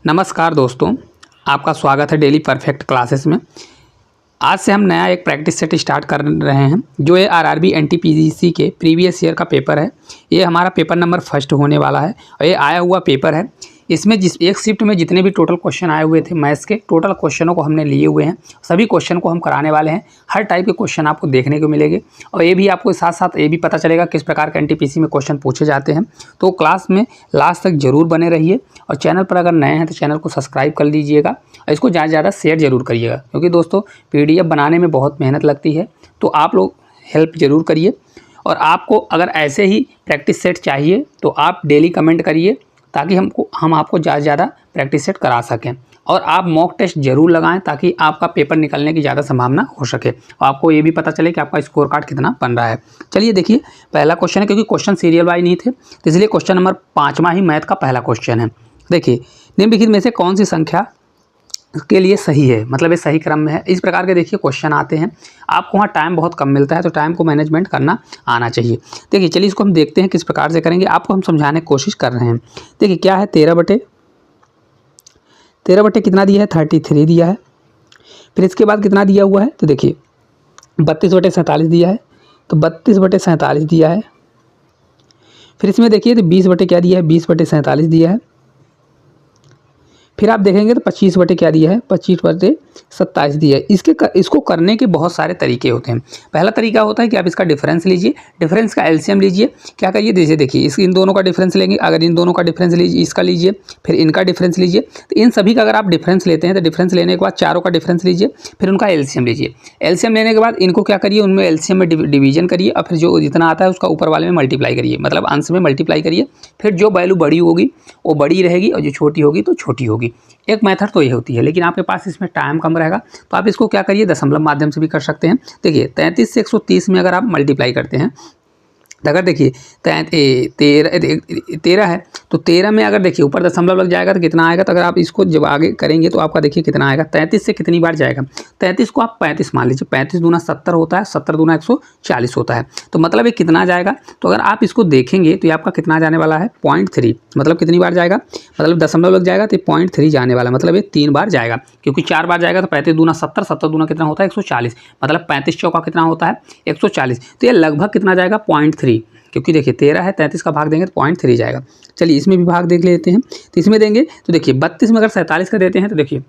नमस्कार दोस्तों, आपका स्वागत है डेली परफेक्ट क्लासेस में। आज से हम नया एक प्रैक्टिस सेट स्टार्ट कर रहे हैं जो ये आरआरबी एनटीपीसी के प्रीवियस ईयर का पेपर है। ये हमारा पेपर नंबर फर्स्ट होने वाला है और ये आया हुआ पेपर है। इसमें जिस एक शिफ्ट में जितने भी टोटल क्वेश्चन आए हुए थे मैथ्स के, टोटल क्वेश्चनों को हमने लिए हुए हैं। सभी क्वेश्चन को हम कराने वाले हैं। हर टाइप के क्वेश्चन आपको देखने को मिलेंगे और ये भी आपको साथ साथ ये भी पता चलेगा किस प्रकार के एनटीपीसी में क्वेश्चन पूछे जाते हैं। तो क्लास में लास्ट तक जरूर बने रहिए और चैनल पर अगर नए हैं तो चैनल को सब्सक्राइब कर लीजिएगा और इसको ज़्यादा से ज़्यादा शेयर जरूर करिएगा, क्योंकि दोस्तों पीडीएफ बनाने में बहुत मेहनत लगती है। तो आप लोग हेल्प ज़रूर करिए। और आपको अगर ऐसे ही प्रैक्टिस सेट चाहिए तो आप डेली कमेंट करिए ताकि हम आपको ज़्यादा से ज़्यादा प्रैक्टिस सेट करा सकें। और आप मॉक टेस्ट जरूर लगाएं ताकि आपका पेपर निकलने की ज़्यादा संभावना हो सके और आपको ये भी पता चले कि आपका स्कोर कार्ड कितना बन रहा है। चलिए देखिए, पहला क्वेश्चन है, क्योंकि क्वेश्चन सीरियल वाइज नहीं थे तो इसलिए क्वेश्चन नंबर 5वां ही मैथ का पहला क्वेश्चन है। देखिए, निम्नलिखित में से कौन सी संख्या के लिए सही है, मतलब ये सही क्रम में है। इस प्रकार के देखिए क्वेश्चन आते हैं। आपको वहाँ टाइम बहुत कम मिलता है तो टाइम को मैनेजमेंट करना आना चाहिए। देखिए चलिए इसको हम देखते हैं किस प्रकार से करेंगे। आपको हम समझाने की कोशिश कर रहे हैं। देखिए क्या है, 13 बटे कितना दिया है, 33 दिया है। फिर इसके बाद कितना दिया हुआ है, तो देखिए 32 बटे 47 दिया है, तो 32 बटे 47 दिया है। फिर इसमें देखिए तो 20 बटे क्या दिया है, 20 बटे 47 दिया है। फिर आप देखेंगे तो 25 बटे क्या दिया है, 25 बटे 27 दिया है। इसको करने के बहुत सारे तरीके होते हैं। पहला तरीका होता है कि आप इसका डिफरेंस लीजिए, डिफरेंस का एलसीएम लीजिए। क्या करिए, जैसे देखिए इन दोनों का डिफरेंस लेंगे, अगर इन दोनों का डिफरेंस लीजिए, इसका लीजिए, फिर इनका डिफरेंस लीजिए। तो इन सभी का अगर आप डिफरेंस लेते हैं तो डिफरेंस लेने के बाद चारों का डिफरेंस लीजिए, फिर उनका एलसीएम लीजिए। एलसीएम लेने के बाद इनको क्या करिए, उनमें एलसीएम में डिवीजन करिए और फिर जो जितना आता है उसका ऊपर वाले में मल्टीप्लाई करिए, मतलब अंश में मल्टीप्लाई करिए। फिर जो वैल्यू बड़ी होगी वो बड़ी रहेगी और जो छोटी होगी तो छोटी होगी। एक मेथड तो ये होती है, लेकिन आपके पास इसमें टाइम कम रहेगा तो आप इसको क्या करिए, दशमलव माध्यम से भी कर सकते हैं। देखिए 33 से 130 में अगर आप मल्टीप्लाई करते हैं तो अगर देखिए 13 है तो 13 में अगर देखिए ऊपर दशमलव लग जाएगा तो कितना आएगा। तो अगर आप इसको जब आगे करेंगे तो आपका देखिए कितना आएगा, 33 से कितनी बार जाएगा, 33 को आप 35 मान लीजिए। 35 दूना 70 होता है, 70 दूना 140 होता है। तो मतलब ये कितना जाएगा, तो अगर आप इसको देखेंगे तो ये आपका कितना जाने वाला है, 0.3। मतलब कितनी बार जाएगा, मतलब दशमलव लग जाएगा तो 0.3 जाने वाला, मतलब ये 3 बार जाएगा। क्योंकि 4 बार जाएगा तो 35 दूना 70, 70 दूना कितना होता है 140, मतलब 35 चौका कितना होता है 140। तो ये लगभग कितना जाएगा, 0.3। क्योंकि देखिए 13 है, 33 का भाग देंगे तो 0.3 जाएगा। चलिए इसमें भी भाग देख लेते हैं। तो इसमें देंगे तो देखिए 32 में अगर 47 का देते हैं तो देखिए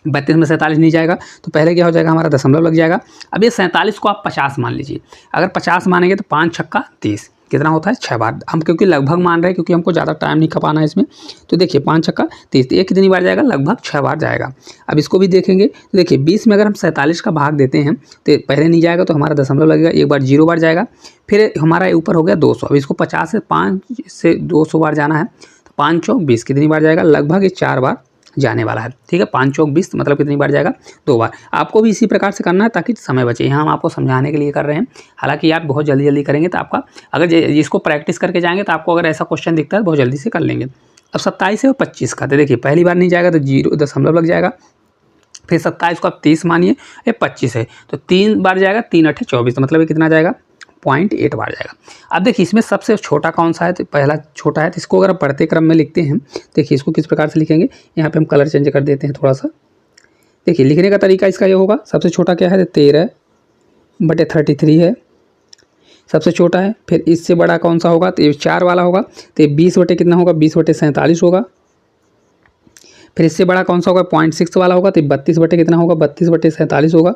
32 में 47 नहीं जाएगा, तो पहले क्या हो जाएगा, हमारा दशमलव लग जाएगा। अब ये 47 को आप 50 मान लीजिए। अगर 50 मानेंगे तो 5 छक्का 30 कितना होता है, 6 बार। हम क्योंकि लगभग मान रहे हैं क्योंकि हमको ज़्यादा टाइम नहीं खपाना है इसमें। तो देखिए 5 छक्का 30, ये कितनी बार जाएगा, लगभग 6 बार जाएगा। अब इसको भी देखेंगे तो देखिए 20 में अगर हम 47 का भाग देते हैं तो पहले नहीं जाएगा तो हमारा दशमलव लगेगा, एक बार 0 बार जाएगा। फिर हमारा ऊपर हो गया 200। अब इसको 50 से 5 से 200 बार जाना है तो 5 चौक 20 कितनी बार जाएगा, लगभग ये 4 बार जाने वाला है। ठीक है, 5 चौक 20 मतलब कितनी बार जाएगा, 2 बार। आपको भी इसी प्रकार से करना है ताकि समय बचे। यहाँ हम आपको समझाने के लिए कर रहे हैं। हालांकि आप बहुत जल्दी जल्दी करेंगे तो आपका, अगर इसको प्रैक्टिस करके जाएंगे तो आपको अगर ऐसा क्वेश्चन दिखता है तो बहुत जल्दी से कर लेंगे। अब 27 है और 25 का, तो देखिए पहली बार नहीं जाएगा तो 0 दशमलव लग जाएगा। फिर 27 को आप 30 मानिए, ये 25 है तो 3 बार जाएगा, 3 8 24, तो मतलब ये कितना जाएगा, 0.8 बार जाएगा। अब देखिए इसमें सबसे छोटा कौन सा है, तो पहला छोटा है। तो इसको अगर बढ़ते क्रम में लिखते हैं, देखिए इसको किस प्रकार से लिखेंगे, यहाँ पे हम कलर चेंज कर देते हैं थोड़ा सा। देखिए लिखने का तरीका इसका ये होगा, सबसे छोटा क्या है, 13 बटे 33 है, सबसे छोटा है। फिर इससे बड़ा कौन सा होगा, तो ये 4 वाला होगा, तो ये 20 बटे कितना होगा, 20 बटे 47 होगा। फिर इससे बड़ा कौन सा होगा, 0.6 वाला होगा, तो 32 बटे कितना होगा, 32 बटे 47 होगा।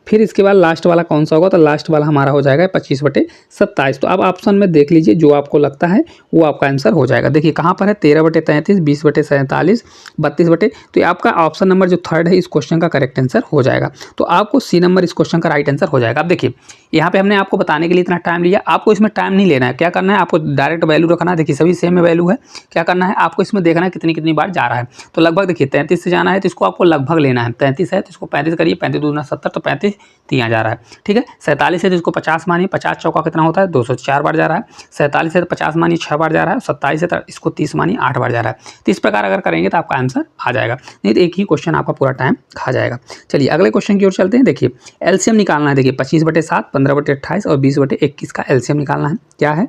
फिर इसके बाद लास्ट वाला कौन सा होगा, तो लास्ट वाला हमारा हो जाएगा 25 बटे 27। तो अब ऑप्शन में देख लीजिए जो आपको लगता है वो आपका आंसर हो जाएगा। देखिए कहाँ पर है, 13 बटे 33, 20 बटे 47, 32 बटे, तो ये आपका ऑप्शन नंबर जो थर्ड है इस क्वेश्चन का करेक्ट आंसर हो जाएगा। तो आपको सी नंबर इस क्वेश्चन का राइट आंसर हो जाएगा। अब देखिए यहाँ पे हमने आपको बताने के लिए इतना टाइम लिया, आपको इसमें टाइम नहीं लेना है। क्या करना है, आपको डायरेक्ट वैल्यू रखना है। देखिए सभी सेम में वैल्यू है। क्या करना है, आपको इसमें देखना है कितनी कितनी बार जा रहा है। तो लगभग देखिए 33 से जाना है तो इसको आपको लगभग लेना है। 33 है तो इसको 35 करिए, 35 दूना 70, तो 35 यहाँ जा रहा है। ठीक है, 47 है तो इसको 50 मानिए, 50 चौका कितना होता है, 204 बार जा रहा है। 47 है तो 50 मानिए 6 बार जा रहा है। 27 है तो इसको 30 मानिए 8 बार जा रहा है। तो इस प्रकार अगर करेंगे तो आपका आंसर आ जाएगा, नहीं तो एक ही क्वेश्चन आपका पूरा टाइम खा जाएगा। चलिए अगले क्वेश्चन की ओर चलते हैं। देखिए एलसीएम निकालना है। देखिए 25 बटे 7, 15 बटे 28 और 20 बटे 21 का एलसीएम निकालना है। क्या है,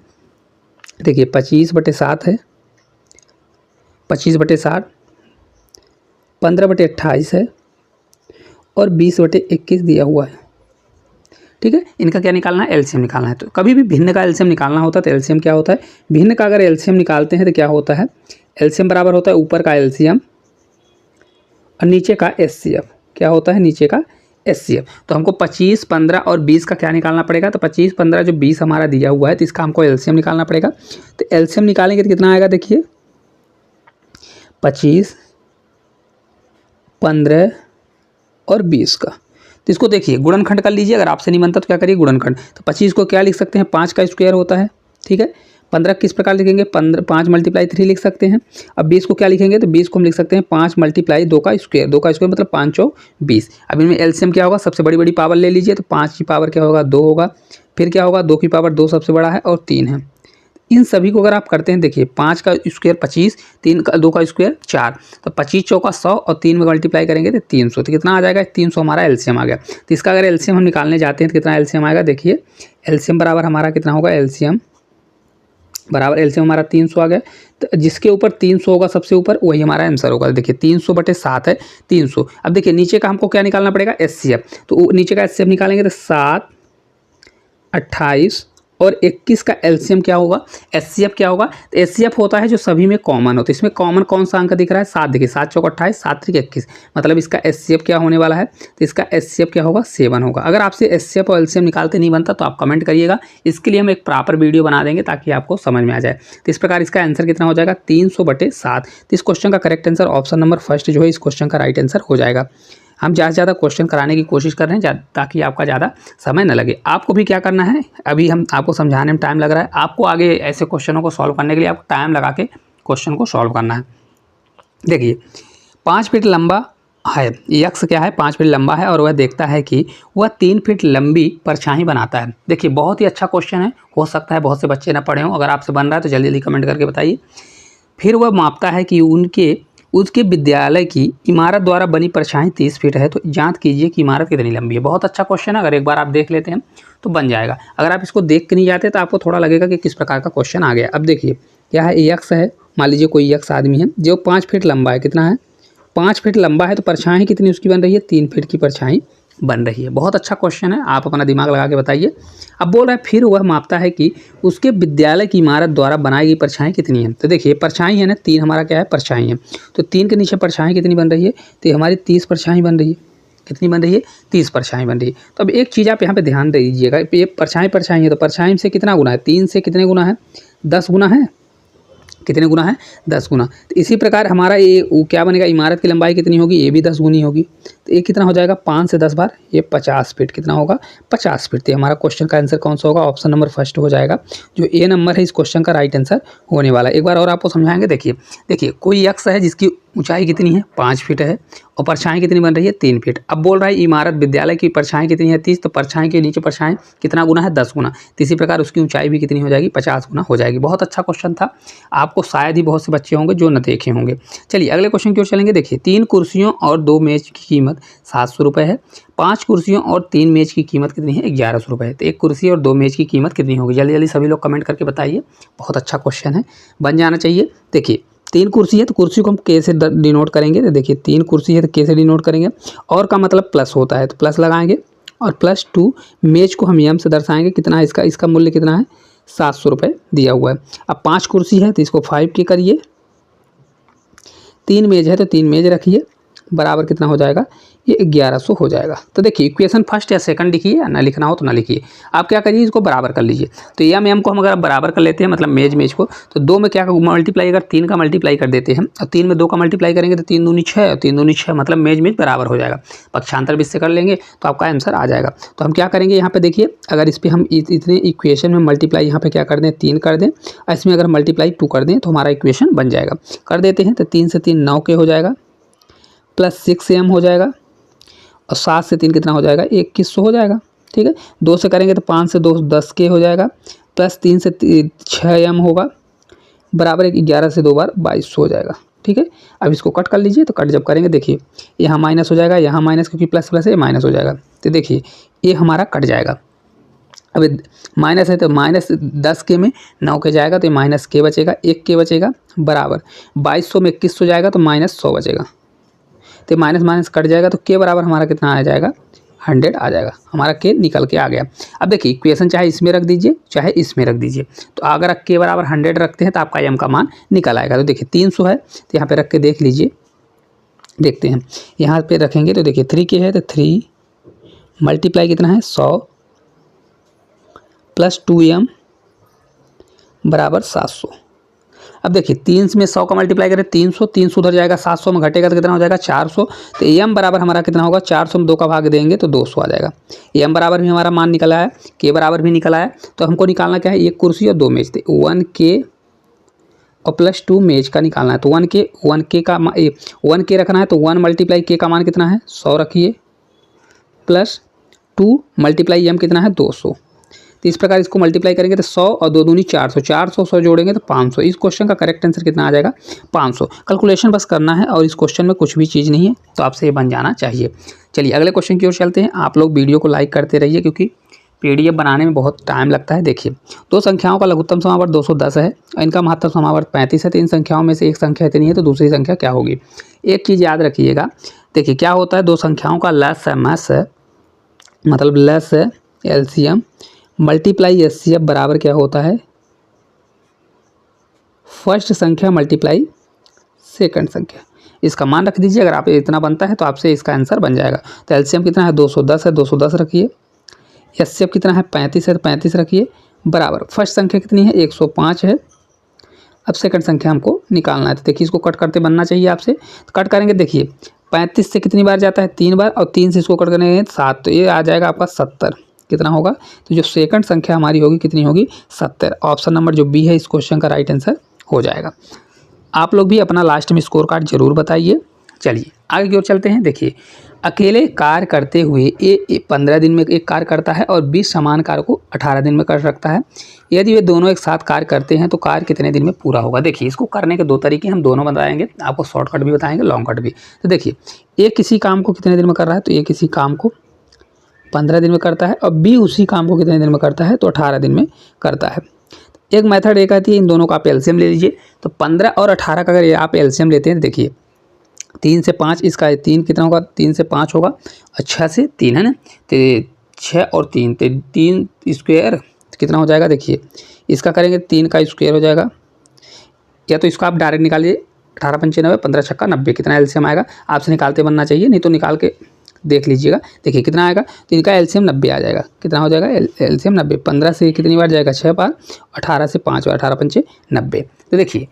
देखिए 25 बटे 7 है, 25 बटे 7, 15/28 है और 20/21 दिया हुआ है। ठीक है, इनका क्या निकालना है, एलसीएम निकालना है। तो कभी भी भिन्न का एलसीएम निकालना होता है तो एलसीएम क्या होता है, भिन्न का अगर एलसीएम निकालते हैं तो क्या होता है, एलसीएम बराबर होता है ऊपर का एलसीएम और नीचे का एचसीएफ। क्या होता है, नीचे का एचसीएफ। तो हमको 25, 15 और 20 का क्या निकालना पड़ेगा, तो 25, 15 जो 20 हमारा दिया हुआ है तो इसका हमको एलसीएम निकालना पड़ेगा। तो एलसीएम निकालेंगे तो कितना आएगा, देखिए 25, 15 और 20 का। तो इसको देखिए गुणनखंड कर लीजिए, अगर आपसे नहीं बनता तो क्या करिए गुणनखंड। तो 25 को क्या लिख सकते हैं, 5 का स्क्वायर होता है। ठीक है, 15 किस प्रकार लिखेंगे, 15 5 × 3 लिख सकते हैं। अब 20 को क्या लिखेंगे, तो 20 को हम लिख सकते हैं 5 × 2 का स्क्वायर। 2 का स्क्वायर मतलब 5 चौ 20। अब इनमें एलसीएम क्या होगा, सबसे बड़ी बड़ी पावर ले लीजिए। तो 5 की पावर क्या होगा, 2 होगा। फिर क्या होगा, 2 की पावर 2 सबसे बड़ा है और 3 है। इन सभी को अगर आप करते हैं, देखिए 5 का स्क्वायर 25, 3 का 2 का स्क्वायर 4, तो 25 चौका 100 और 3 में मल्टीप्लाई करेंगे तो 300। तो कितना आ जाएगा, 300 हमारा एलसीएम आ गया। तो इसका अगर एलसीएम हम निकालने जाते हैं तो कितना एलसीएम आएगा, देखिए एलसीएम बराबर हमारा कितना होगा, एलसीएम बराबर एलसीएम हमारा 300 आ गया। तो जिसके ऊपर 300 होगा सबसे ऊपर वही हमारा आंसर होगा। देखिए 300/7 है 300। अब देखिए नीचे का हमको क्या निकालना पड़ेगा, एचसीएफ। तो नीचे का एचसीएफ निकालेंगे तो 7, 28 और 21 का एलसीएम क्या होगा, एचसीएफ क्या होगा। तो एचसीएफ होता है जो सभी में कॉमन होता है। इसमें कॉमन कौन सा अंक दिख रहा है, 7। देखिए 7 चौक 28, 7 3 21, मतलब इसका एचसीएफ क्या होने वाला है, तो इसका एचसीएफ क्या होगा, 7 होगा। अगर आपसे एचसीएफ और एलसीएम निकालते नहीं बनता तो आप कमेंट करिएगा, इसके लिए हम एक प्रॉपर वीडियो बना देंगे ताकि आपको समझ में आ जाए। तो इस प्रकार इसका आंसर कितना हो जाएगा, 300/7। तो इस क्वेश्चन का correct answer option number first जो है इस क्वेश्चन का राइट आंसर हो जाएगा। हम ज़्यादा से ज़्यादा क्वेश्चन कराने की कोशिश कर रहे हैं ताकि आपका ज़्यादा समय न लगे। आपको भी क्या करना है, अभी हम आपको समझाने में टाइम लग रहा है, आपको आगे ऐसे क्वेश्चनों को सॉल्व करने के लिए आपको टाइम लगा के क्वेश्चन को सॉल्व करना है। देखिए 5 फीट लंबा है, यक्ष क्या है, 5 फीट लंबा है और वह देखता है कि वह 3 फीट लंबी परछाई बनाता है। देखिए बहुत ही अच्छा क्वेश्चन है, हो सकता है बहुत से बच्चे ना पढ़े हों। अगर आपसे बन रहा है तो जल्दी जल्दी कमेंट करके बताइए। फिर वह मापता है कि उसके विद्यालय की इमारत द्वारा बनी परछाई 30 फीट है, तो जांच कीजिए कि इमारत कितनी लंबी है। बहुत अच्छा क्वेश्चन है, अगर एक बार आप देख लेते हैं तो बन जाएगा। अगर आप इसको देख के नहीं जाते तो आपको थोड़ा लगेगा कि किस प्रकार का क्वेश्चन आ गया। अब देखिए क्या है, यक्ष है, मान लीजिए कोई यक्ष आदमी है जो 5 फीट लंबा है। कितना है, 5 फीट लंबा है, तो परछाई कितनी उसकी बन रही है, 3 फीट की परछाई बन रही है। बहुत अच्छा क्वेश्चन है, आप अपना दिमाग लगा के बताइए। अब बोल रहा है फिर वह मापता है कि उसके विद्यालय की इमारत द्वारा बनाई गई परछाई कितनी है। तो देखिए परछाई है ना, 3 हमारा क्या है, परछाई है। तो 3 के नीचे परछाई कितनी बन रही है, तो हमारी 30 परछाई बन रही है। कितनी बन रही है, 30 परछाई बन रही है। तो अब एक चीज़ आप यहाँ पे ध्यान दे दीजिएगा, ये परछाई है तो परछाई से कितना गुना है, 3 से कितने गुना है, 10 गुना है। कितने गुना है, 10 गुना। तो इसी प्रकार हमारा ये क्या बनेगा, इमारत की लंबाई कितनी होगी, ये भी 10 गुनी होगी। तो ये कितना हो जाएगा, 5 से 10 बार ये 50 फीट। कितना होगा, 50 फीट। तो हमारा क्वेश्चन का आंसर कौन सा होगा, ऑप्शन नंबर फर्स्ट हो जाएगा। जो ए नंबर है इस क्वेश्चन का राइट आंसर होने वाला है। एक बार और आपको समझाएंगे। देखिए कोई यक्ष है जिसकी ऊंचाई कितनी है, 5 फीट है और परछाई कितनी बन रही है, 3 फीट। अब बोल रहा है इमारत विद्यालय की परछाई कितनी है, 30। तो परछाई के नीचे परछाई कितना गुना है, 10 गुना। तो इसी प्रकार उसकी ऊंचाई भी कितनी हो जाएगी, 50 गुना हो जाएगी। बहुत अच्छा क्वेश्चन था, आपको शायद ही बहुत से बच्चे होंगे जो न देखे होंगे। चलिए अगले क्वेश्चन की ओर चलेंगे। देखिए 3 कुर्सियों और 2 मेज की कीमत 700 रुपये है। 5 कुर्सियों और 3 मेज की कीमत कितनी है, 1100 रुपये है। तो 1 कुर्सी और 2 मेज की कीमत कितनी होगी, जल्दी जल्दी सभी लोग कमेंट करके बताइए। बहुत अच्छा क्वेश्चन है, बन जाना चाहिए। देखिए 3 कुर्सी है तो कुर्सी को हम के से डिनोट करेंगे। तो देखिए 3 कुर्सी है तो के से डिनोट करेंगे, और का मतलब प्लस होता है तो प्लस लगाएंगे, और +2 मेज को हम एम से दर्शाएंगे। कितना है इसका मूल्य कितना है, 700 रुपये दिया हुआ है। अब 5 कुर्सी है तो इसको 5 के करिए, 3 मेज है तो 3 मेज रखिए, बराबर कितना हो जाएगा, ये 1100 हो जाएगा। तो देखिए इक्वेशन फर्स्ट या सेकंड लिखिए, या ना लिखना हो तो ना लिखिए। आप क्या करिए, इसको बराबर कर लीजिए। तो एम को हम अगर बराबर कर लेते हैं, मतलब मेज को, तो 2 में क्या मल्टीप्लाई, अगर 3 का मल्टीप्लाई कर देते हैं और 3 में 2 का मल्टीप्लाई करेंगे तो 3 दूनी 6 और 3 दूनी 6, मतलब मेज बराबर हो जाएगा। पक्षांतर भी इससे कर लेंगे तो आपका आंसर आ जाएगा। तो हम क्या करेंगे यहाँ पे, देखिए अगर इस पर हम इतने इक्वेशन में मल्टीप्लाई यहाँ पे क्या कर दें, 3 कर दें, और इसमें अगर मल्टीप्लाई 2 कर दें तो हमारा इक्वेशन बन जाएगा। कर देते हैं तो 3 से 3 9 के हो जाएगा, +6m हो जाएगा, और 7 से 3 कितना हो जाएगा, 2100 हो जाएगा। ठीक है, 2 से करेंगे तो 5 से 2 10 के हो जाएगा, +3 से 6m होगा, बराबर 11 से 2 बार 2200 हो जाएगा। ठीक है, अब इसको कट कर लीजिए। तो कट जब करेंगे देखिए यहाँ माइनस हो जाएगा, यहाँ माइनस, क्योंकि प्लस प्लस है माइनस हो जाएगा। तो देखिए ये हमारा कट जाएगा। अब माइनस है तो -10 के में 9 के जाएगा, तो ये माइनस के बचेगा, 1 के बचेगा, बराबर 2200 में 2100 जाएगा तो -100 बचेगा। तो माइनस माइनस कट जाएगा तो के बराबर हमारा कितना आ जाएगा 100 आ जाएगा, हमारा के निकल के आ गया। अब देखिए इक्वेशन चाहे इसमें रख दीजिए चाहे इसमें रख दीजिए, तो अगर आप के बराबर 100 रखते हैं तो आपका एम का मान निकल आएगा। तो देखिए 300 है तो यहाँ पे रख के देख लीजिए, देखते हैं यहाँ पे रखेंगे तो देखिए 3 के है तो 3 मल्टीप्लाई कितना है 100 प्लस 2m बराबर 700। अब देखिए 3 में 100 का मल्टीप्लाई करें 300, 300 उधर जाएगा 700 में घटेगा तो कितना हो जाएगा 400। तो एम बराबर हमारा कितना होगा 400 में 2 का भाग देंगे तो 200 आ जाएगा। एम बराबर भी हमारा मान निकला है, के बराबर भी निकला है। तो हमको निकालना क्या है, एक कुर्सी और 2 मेज थे, 1k और प्लस 2 मेज का निकालना है। तो 1 के रखना है तो 1 मल्टीप्लाई के का मान कितना है 100 रखिए, प्लस 2 मल्टीप्लाई एम कितना है 200। तो इस प्रकार इसको मल्टीप्लाई करेंगे तो 100 और 2 दूनी 400, 400 100 जोड़ेंगे तो 500। इस क्वेश्चन का करेक्ट आंसर कितना आ जाएगा 500। कैलकुलेशन बस करना है और इस क्वेश्चन में कुछ भी चीज़ नहीं है, तो आपसे ये बन जाना चाहिए। चलिए अगले क्वेश्चन की ओर चलते हैं। आप लोग वीडियो को लाइक करते रहिए क्योंकि PDF बनाने में बहुत टाइम लगता है। देखिए दो संख्याओं का लघुत्तम समावर्त 210 है और इनका महत्तम समावर्त 35 है। तो इन संख्याओं में से एक संख्या इतनी है तो दूसरी संख्या क्या होगी। एक चीज़ याद रखिएगा, देखिए क्या होता है, दो संख्याओं का लस है मस है, मतलब लस है LCM मल्टीप्लाई HCF बराबर क्या होता है फर्स्ट संख्या मल्टीप्लाई सेकंड संख्या। इसका मान रख दीजिए, अगर आप इतना बनता है तो आपसे इसका आंसर बन जाएगा। तो LCM कितना है 210 है, 210 रखिए। HCF कितना है 35 है, तो 35 रखिए बराबर फर्स्ट संख्या कितनी है 105 है। अब सेकंड संख्या हमको निकालना है। तो देखिए इसको कट करते बनना चाहिए आपसे, तो कट करेंगे। देखिए 35 से कितनी बार जाता है 3 बार, और 3 से इसको कट करेंगे 7, तो ये आ जाएगा आपका 70। कितना होगा, तो जो सेकंड संख्या हमारी होगी कितनी होगी 70। ऑप्शन नंबर जो बी है इस क्वेश्चन का राइट आंसर हो जाएगा। आप लोग भी अपना लास्ट में स्कोर कार्ड जरूर बताइए। चलिए आगे की ओर चलते हैं। देखिए अकेले कार्य करते हुए ए 15 दिन में एक कार्य करता है और 20 समान कार्य को 18 दिन में कर सकता है। यदि वे दोनों एक साथ कार्य करते हैं तो कार्य कितने दिन में पूरा होगा। देखिए इसको करने के 2 तरीके हम दोनों बताएंगे, आपको शॉर्टकट भी बताएंगे लॉन्ग कट भी। तो देखिए ए किसी काम को कितने दिन में कर रहा है, तो ए किसी काम को 15 दिन में करता है और बी उसी काम को कितने दिन में करता है, तो 18 दिन में करता है। एक मेथड एक आती है, इन दोनों का आप एलसीएम ले लीजिए। तो 15 और 18 का अगर आप एलसीएम लेते हैं, देखिए 3 से 5 इसका 3 कितना होगा, 3 से 5 होगा और 6 से 3 है ना, तो 6 और 3 तो 3 स्क्वायर कितना हो जाएगा। देखिए इसका करेंगे 3 का स्क्वायर हो जाएगा, या तो इसको आप डायरेक्ट निकालिए 18 पंचे 90, 15 छक्का 90 कितना एलसीएम आएगा आपसे निकालते बनना चाहिए, नहीं तो निकाल के देख लीजिएगा। देखिए कितना आएगा, तो इनका एलसीएम 90 आ जाएगा। कितना हो जाएगा एलसीएम 90। 15 से कितनी बार जाएगा 6 बार, 18 से 5 बार, 18 पंचे 90। तो देखिए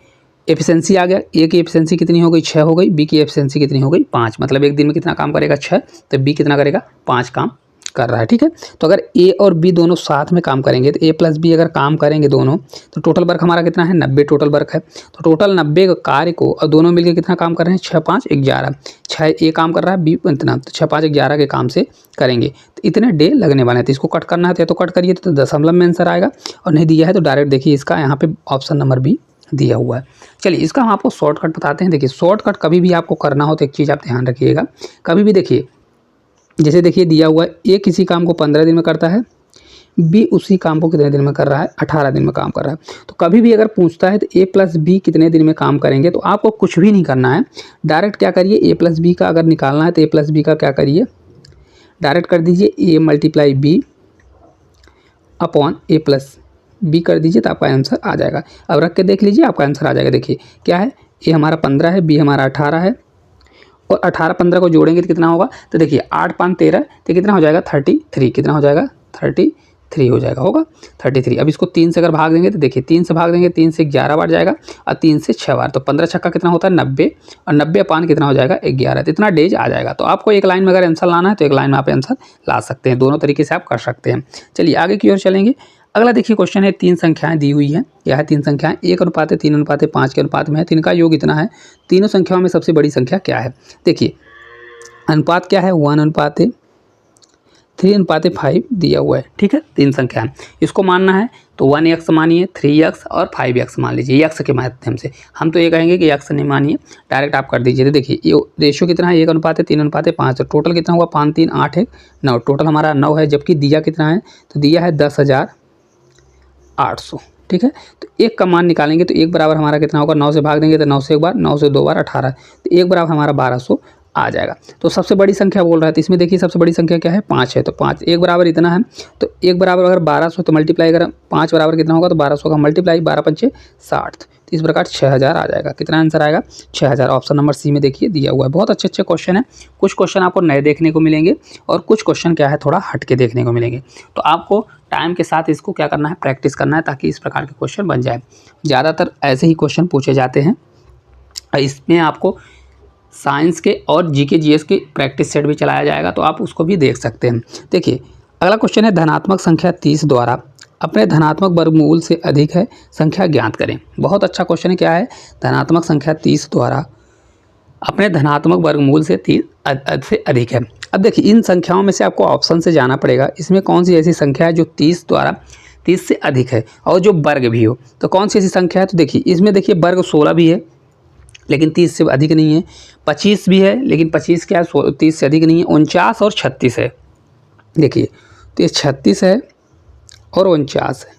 एफिशिएंसी आ गया, ए की एफिशिएंसी कितनी हो गई 6 हो गई, बी की एफिशिएंसी कितनी हो गई 5। मतलब एक दिन में कितना काम करेगा 6, तो बी कितना करेगा 5 काम कर रहा है। ठीक है, तो अगर ए और बी दोनों साथ में काम करेंगे तो ए प्लस बी अगर काम करेंगे दोनों, तो टोटल वर्क हमारा कितना है 90 टोटल वर्क है। तो टोटल 90 कार्य को और दोनों मिलकर कितना काम कर रहे हैं 6 5 11, 6 ए काम कर रहा है बी इतना, तो 6 5 11 के काम से करेंगे तो इतने डे लगने वाले हैं। तो इसको कट करना है तो कट करिए तो दशमलव में आंसर आएगा, और नहीं दिया है तो डायरेक्ट देखिए इसका यहाँ पे ऑप्शन नंबर भी दिया हुआ है। चलिए इसका हम आपको शॉर्टकट बताते हैं। देखिए शॉर्टकट कभी भी आपको करना हो तो एक चीज़ आप ध्यान रखिएगा, कभी भी देखिए जैसे देखिए दिया हुआ है ए किसी काम को 15 दिन में करता है, बी उसी काम को कितने दिन में कर रहा है 18 दिन में काम कर रहा है। तो कभी भी अगर पूछता है तो ए प्लस बी कितने दिन में काम करेंगे, तो आपको कुछ भी नहीं करना है, डायरेक्ट क्या करिए ए प्लस बी का अगर निकालना है तो ए प्लस बी का क्या करिए डायरेक्ट कर दीजिए A multiply B upon A plus B कर दीजिए, तो आपका आंसर आ जाएगा। अब रख के देख लीजिए आपका आंसर आ जाएगा। देखिए क्या है, ए हमारा 15 है, बी हमारा 18 है, और 18 15 को जोड़ेंगे तो कितना होगा, तो देखिए 8 5 13, तो कितना हो जाएगा 33। कितना हो जाएगा 33 हो जाएगा, होगा 33। अब इसको 3 से अगर भाग देंगे तो देखिए 3 से भाग देंगे 3 से 11 बार जाएगा और 3 से 6 बार, तो 15 छक्का कितना होता है 90, और 90 पान कितना हो जाएगा 11, तो इतना डेज आ जाएगा। तो आपको एक लाइन में अगर आंसर लाना है तो एक लाइन में आप आंसर ला सकते हैं, दोनों तरीके से आप कर सकते हैं। चलिए आगे की ओर चलेंगे। अगला देखिए क्वेश्चन है, 3 संख्याएं दी हुई हैं, यह है 3 संख्याएं 1:3:5 के अनुपात में है, तो इनका योग इतना है। तीनों संख्याओं में सबसे बड़ी संख्या क्या है। देखिए अनुपात क्या है 1:3:5 दिया हुआ है। ठीक है, 3 संख्याएं इसको मानना है तो 1x मानिए, 3x और 5x मान लीजिए x के माध्यम से। हम तो ये कहेंगे कि x नहीं मानिए, डायरेक्ट आप कर दीजिए। तो देखिए ये रेशियो कितना है 1:3:5, तो टोटल कितना हुआ 5 3 8 1 9, टोटल हमारा 9 है, जबकि दिया कितना है, तो दिया है 10,800। ठीक है, तो एक का मान निकालेंगे तो एक बराबर हमारा कितना होगा, 9 से भाग देंगे तो 9 से एक बार, 9 से 2 बार 18, तो एक बराबर हमारा 1200 आ जाएगा। तो सबसे बड़ी संख्या बोल रहा है, तो इसमें देखिए सबसे बड़ी संख्या क्या है, 5 है। तो 5 1 बराबर इतना है, तो 1 बराबर अगर 1200 तो मल्टीप्लाई अगर 5 बराबर कितना होगा, तो 1200 का मल्टीप्लाई 12 पंचे 60, तो इस प्रकार 6000 आ जाएगा। कितना आंसर आएगा, 6000। ऑप्शन नंबर सी में देखिए दिया हुआ है। बहुत अच्छे अच्छे क्वेश्चन है। कुछ क्वेश्चन आपको नए देखने को मिलेंगे और कुछ क्वेश्चन क्या है, थोड़ा हट के देखने को मिलेंगे। तो आपको टाइम के साथ इसको क्या करना है, प्रैक्टिस करना है, ताकि इस प्रकार के क्वेश्चन बन जाए। ज़्यादातर ऐसे ही क्वेश्चन पूछे जाते हैं। इसमें आपको साइंस के और जीके जीएस के प्रैक्टिस सेट भी चलाया जाएगा, तो आप उसको भी देख सकते हैं। देखिए अगला क्वेश्चन है, धनात्मक संख्या 30 द्वारा अपने धनात्मक वर्गमूल से अधिक है संख्या ज्ञात करें। बहुत अच्छा क्वेश्चन है। क्या है, धनात्मक संख्या 30 द्वारा अपने धनात्मक वर्गमूल से 30 से अधिक है। अब देखिए इन संख्याओं में से आपको ऑप्शन से जाना पड़ेगा, इसमें कौन सी ऐसी संख्या है जो 30 द्वारा 30 से अधिक है और जो वर्ग भी हो। तो कौन सी ऐसी संख्या है, तो देखिए इसमें देखिए वर्ग 16 भी है लेकिन 30 से अधिक नहीं है, 25 भी है लेकिन 25 क्या है, 30 से अधिक नहीं है, 49 और 36 है। देखिए तो ये 36 है और 49 है,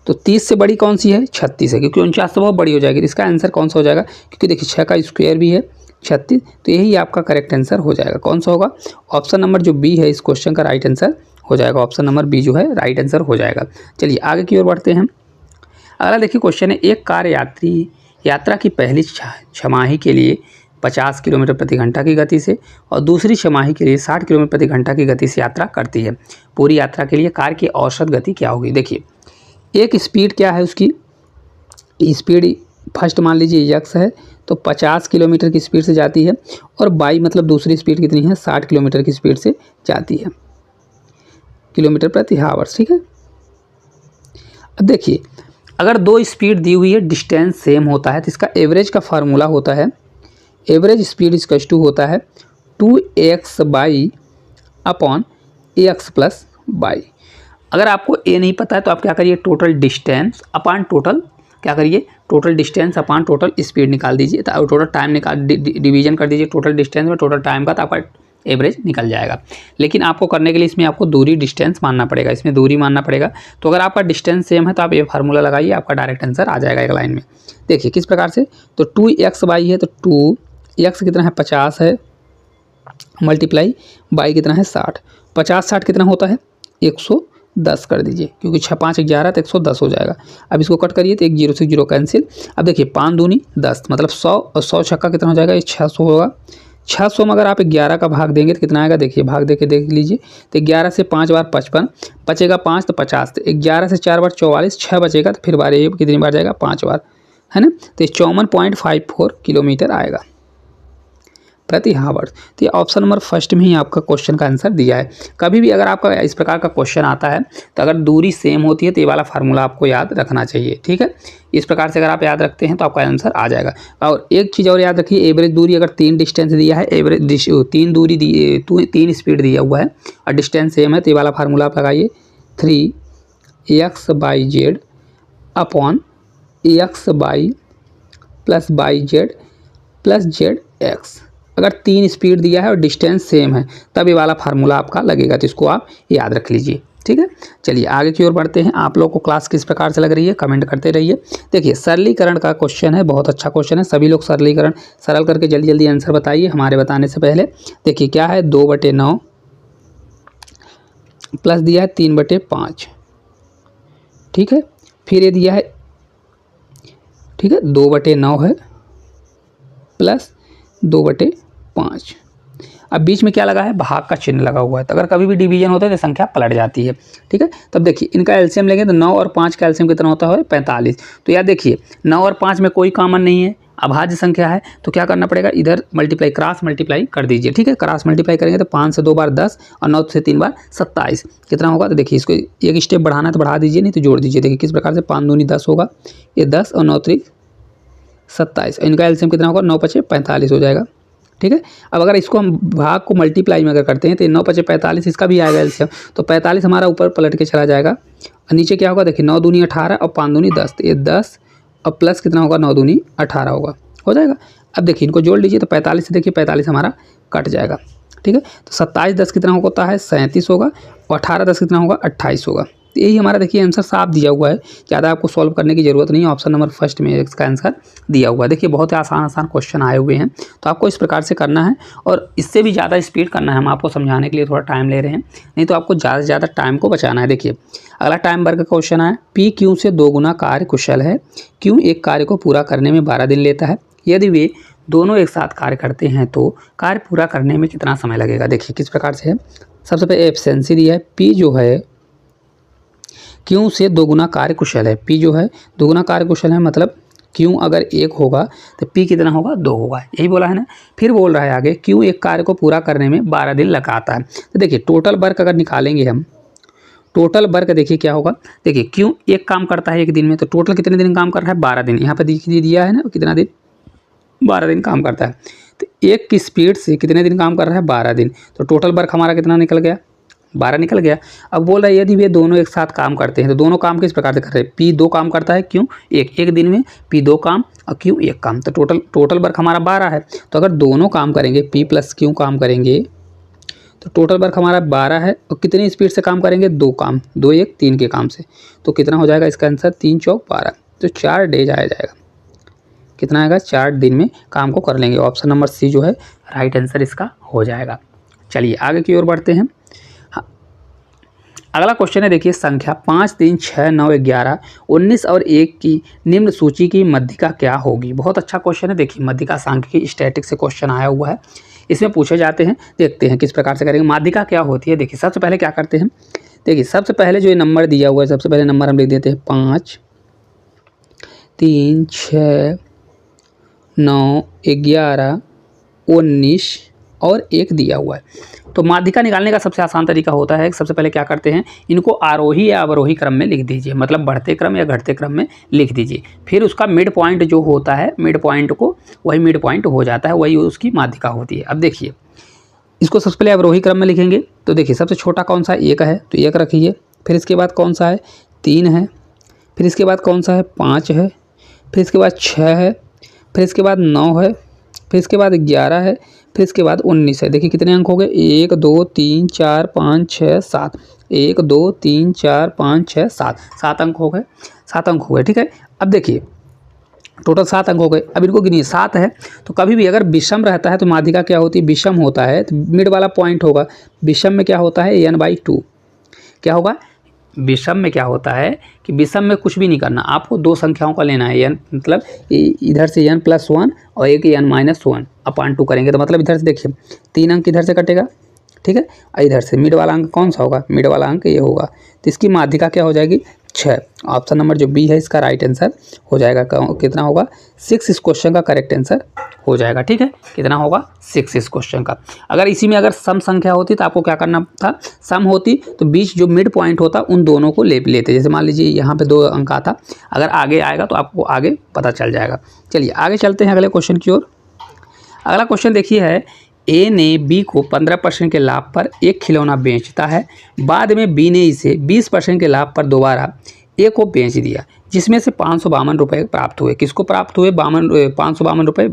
तो 30 से बड़ी कौन सी है, 36 है, क्योंकि 49 तो बहुत बड़ी हो जाएगी। तो इसका आंसर कौन सा हो जाएगा, क्योंकि देखिए 6 का स्क्वायर भी है 36, तो यही आपका करेक्ट आंसर हो जाएगा। कौन सा होगा, ऑप्शन नंबर जो बी है इस क्वेश्चन का राइट आंसर हो जाएगा। ऑप्शन नंबर बी जो है राइट आंसर हो जाएगा। चलिए आगे की ओर बढ़ते हैं। अगला देखिए क्वेश्चन है, एक कार यात्री यात्रा की पहली छमाही के लिए 50 किलोमीटर प्रति घंटा की गति से और दूसरी छमाही के लिए 60 किलोमीटर प्रति घंटा की गति से यात्रा करती है। पूरी यात्रा के लिए कार की औसत गति क्या होगी। देखिए एक स्पीड क्या है उसकी, स्पीड फर्स्ट मान लीजिए यक्स है, तो 50 किलोमीटर की स्पीड से जाती है, और बाई मतलब दूसरी स्पीड कितनी है, 60 किलोमीटर की स्पीड से जाती है, किलोमीटर प्रति हावर्स। ठीक है। अब देखिए अगर दो स्पीड दी हुई है, डिस्टेंस सेम होता है, तो इसका एवरेज का फार्मूला होता है, एवरेज स्पीड इक्वल टू होता है 2x by upon x plus by. अगर आपको ए नहीं पता है तो आप क्या करिए, टोटल डिस्टेंस अपान टोटल क्या करिए, टोटल डिस्टेंस अपान टोटल स्पीड निकाल दीजिए, तो टोटल टाइम निकाल डिवीजन कर दीजिए टोटल डिस्टेंस में टोटल टाइम का, तो आपका एवरेज निकल जाएगा। लेकिन आपको करने के लिए इसमें आपको दूरी डिस्टेंस मानना पड़ेगा, इसमें दूरी मानना पड़ेगा। तो अगर आपका डिस्टेंस सेम है तो आप ये फार्मूला लगाइए, आपका डायरेक्ट आंसर आ जाएगा एक लाइन में। देखिए किस प्रकार से, तो 2x बाई है, तो 2x कितना है, 50 है, मल्टीप्लाई बाई कितना है 60, 50 60 कितना होता है 110 कर दीजिए, क्योंकि 6 5 11 तो 110 हो जाएगा। अब इसको कट करिए तो एक 0 से 0 कैंसिल। अब देखिए 5 दूनी 10 मतलब 100 और 100 छक्का कितना हो जाएगा, ये 600 होगा। 600 में अगर आप 11 का भाग देंगे तो कितना आएगा, देखिए भाग दे के देख लीजिए, तो 11 से 5 बार 55, बचेगा 5 तो 50, तो 11 से 4 बार 44, 6 बचेगा, तो फिर बार ये कितनी बार जाएगा, 5 बार, है ना। तो 54.54 किलोमीटर आएगा प्रति हावर्स। तो ये ऑप्शन नंबर फर्स्ट में ही आपका क्वेश्चन का आंसर दिया है। कभी भी अगर आपका इस प्रकार का क्वेश्चन आता है तो अगर दूरी सेम होती है तो ये वाला फार्मूला आपको याद रखना चाहिए। ठीक है, इस प्रकार से अगर आप याद रखते हैं तो आपका आंसर आ जाएगा। और एक चीज़ और याद रखिए, एवरेज दूरी अगर 3 डिस्टेंस दिया है, एवरेज 3 दूरी दी 3 स्पीड दिया हुआ है और डिस्टेंस सेम है, तो ये वाला फार्मूला आप लगाइए 3x by Z upon x by plus by Z plus Z x. अगर 3 स्पीड दिया है और डिस्टेंस सेम है तब ये वाला फार्मूला आपका लगेगा, तो इसको आप याद रख लीजिए। ठीक है, चलिए आगे की ओर बढ़ते हैं। आप लोग को क्लास किस प्रकार से लग रही है कमेंट करते रहिए। देखिए सरलीकरण का क्वेश्चन है, बहुत अच्छा क्वेश्चन है। सभी लोग सरलीकरण सरल करके जल्दी जल्दी आंसर बताइए हमारे बताने से पहले। देखिए क्या है, 2/9 प्लस दिया है 3/5। ठीक है, फिर ये दिया है, ठीक है 2/9 है प्लस 2/5। अब बीच में क्या लगा है, भाग का चिन्ह लगा हुआ है, तो अगर कभी भी डिवीजन होता है तो संख्या पलट जाती है। ठीक है, तब देखिए इनका एलसीएम लेंगे तो 9 और 5 का एलसीएम कितना होता है, 45। तो यार देखिए 9 और 5 में कोई कॉमन नहीं है, अभाज्य संख्या है, तो क्या करना पड़ेगा, इधर मल्टीप्लाई क्रॉस मल्टीप्लाई कर दीजिए। ठीक है, क्रॉस मल्टीप्लाई करेंगे तो 5 से 2 बार 10 और 9 से 3 बार 27 कितना होगा, तो देखिए इसको एक स्टेप बढ़ाना है तो बढ़ा दीजिए, नहीं तो जोड़ दीजिए। देखिए किस प्रकार से, 5 दूनी 10 होगा, ये 10 और 9 3 27, इनका एलसीएम कितना होगा, 9 5 45 हो जाएगा। ठीक है, अब अगर इसको हम भाग को मल्टीप्लाई में अगर करते हैं तो 9 5 45, इसका भी आएगा एलसीएम, तो 45 हमारा ऊपर पलट के चला जाएगा और नीचे क्या होगा, देखिए 9 दूनी 18 और 5 दूनी 10, तो ये 10 और प्लस कितना होगा, 9 दूनी 18 होगा, हो जाएगा। अब देखिए इनको जोड़ लीजिए तो 45 से देखिए 45 हमारा कट जाएगा। ठीक है, तो 27 10 कितना होता है, 37 होगा, और 18 10 कितना होगा, 28 होगा। तो यही हमारा देखिए आंसर साफ दिया हुआ है, ज़्यादा आपको सॉल्व करने की ज़रूरत नहीं है। ऑप्शन नंबर फर्स्ट में इसका आंसर दिया हुआ है। देखिए बहुत ही आसान आसान क्वेश्चन आए हुए हैं, तो आपको इस प्रकार से करना है और इससे भी ज़्यादा स्पीड करना है। हम आपको समझाने के लिए थोड़ा टाइम ले रहे हैं, नहीं तो आपको ज़्यादा से ज़्यादा टाइम को बचाना है। देखिए अगला टाइम वर्ग का क्वेश्चन है, पी क्यू से 2 गुना कार्य कुशल है, क्यू एक कार्य को पूरा करने में 12 दिन लेता है, यदि वे दोनों एक साथ कार्य करते हैं तो कार्य पूरा करने में कितना समय लगेगा। देखिए किस प्रकार से है, सबसे पहले एफिशिएंसी दिया है, पी जो है क्यू से 2 गुना कार्य कुशल है, पी जो है 2 गुना कार्य कुशल है, मतलब क्यू अगर 1 होगा तो पी कितना होगा 2 होगा, यही बोला है ना। फिर बोल रहा है आगे क्यू एक कार्य को पूरा करने में 12 दिन लगाता है। तो देखिए टोटल वर्क अगर निकालेंगे हम, टोटल वर्क देखिए क्या होगा, देखिए क्यू एक काम करता है एक दिन में, तो टोटल कितने दिन काम कर रहा है 12 दिन, यहाँ पर दिया है ना कितना दिन 12 दिन काम करता है। तो एक की स्पीड से कितने दिन काम कर रहा है 12 दिन, तो टोटल वर्क हमारा कितना निकल गया 12 निकल गया। अब बोल रहा है यदि वे दोनों एक साथ काम करते हैं, तो दोनों काम किस प्रकार से कर रहे हैं, पी 2 काम करता है, क्यों एक दिन में पी 2 काम और क्यू 1 काम, तो टोटल वर्क हमारा 12 है। तो अगर दोनों काम करेंगे पी प्लस क्यू काम करेंगे तो टोटल वर्क हमारा 12 है, और कितनी स्पीड से काम करेंगे 2 काम, 2 1 3 के काम से, तो कितना हो जाएगा इसका आंसर 3 चौक 12, तो 4 डेज आया जाएगा। कितना आएगा 4 दिन में काम को कर लेंगे। ऑप्शन नंबर सी जो है राइट आंसर इसका हो जाएगा। चलिए आगे की ओर बढ़ते हैं। अगला क्वेश्चन है देखिए, संख्या 5 3 6 9 11 19 और 1 की निम्न सूची की मध्यिका क्या होगी। बहुत अच्छा क्वेश्चन है। देखिए मध्यिका सांख्यिकी स्टैटिक से क्वेश्चन आया हुआ है, इसमें पूछे जाते हैं, देखते हैं किस प्रकार से करेंगे। माध्यिका क्या होती है, देखिए सबसे पहले क्या करते हैं, देखिए सबसे पहले जो ये नंबर दिया हुआ है, सबसे पहले नंबर हम लिख देते हैं 5 3 6 9 11 19 और 1 दिया हुआ है। तो माध्यिका निकालने का सबसे आसान तरीका होता है, सबसे पहले क्या करते हैं, इनको आरोही या अवरोही क्रम में लिख दीजिए, मतलब बढ़ते क्रम या घटते क्रम में लिख दीजिए। फिर उसका मिड पॉइंट जो होता है, मिड पॉइंट को वही मिड पॉइंट हो जाता है, वही उसकी माध्यिका होती है। अब देखिए इसको सबसे पहले अवरोही क्रम में लिखेंगे, तो देखिए सबसे छोटा कौन सा 1 है, तो 1 रखिए। फिर इसके बाद कौन सा है 3 है, फिर इसके बाद कौन सा है 5 है, फिर इसके बाद 6 है, फिर इसके बाद 9 है, फिर इसके बाद 11 है, फिर इसके बाद 19 है। देखिए कितने अंक हो गए 1 2 3 4 5 6 7, 1 2 3 4 5 6 7, 7 अंक हो गए, 7 अंक हो गए। ठीक है, अब देखिए टोटल 7 अंक हो गए। अब इनको गिनिए, 7 है तो कभी भी अगर विषम रहता है तो माध्यिका क्या होती है, विषम होता है, तो मिड वाला पॉइंट होगा। विषम में क्या होता है n/2, क्या होगा विषम में क्या होता है कि विषम में कुछ भी नहीं करना, आपको 2 संख्याओं का लेना है, n मतलब इधर से n+1 और एक n-1/2 करेंगे, तो मतलब इधर से देखिए 3 अंक इधर से कटेगा, ठीक है, और इधर से मिड वाला अंक कौन सा होगा, मिड वाला अंक ये होगा, तो इसकी माध्यिका क्या हो जाएगी 6। ऑप्शन नंबर जो बी है इसका राइट आंसर हो जाएगा। कितना होगा 6 इस क्वेश्चन का करेक्ट आंसर हो जाएगा। ठीक है, कितना होगा 6 इस क्वेश्चन का। अगर इसी में अगर सम संख्या होती तो आपको क्या करना था, सम होती तो बीच जो मिड पॉइंट होता उन दोनों को ले लेते। जैसे मान लीजिए यहाँ पे 2 अंक आता, अगर आगे आएगा तो आपको आगे पता चल जाएगा। चलिए आगे चलते हैं अगले क्वेश्चन की ओर। अगला क्वेश्चन देखिए है, ए ने बी को 15% के लाभ पर एक खिलौना बेचता है, बाद में बी ने इसे 20% के लाभ पर दोबारा ए को बेच दिया, जिसमें से 552 रुपये प्राप्त हुए। किसको प्राप्त हुए 552 रुपये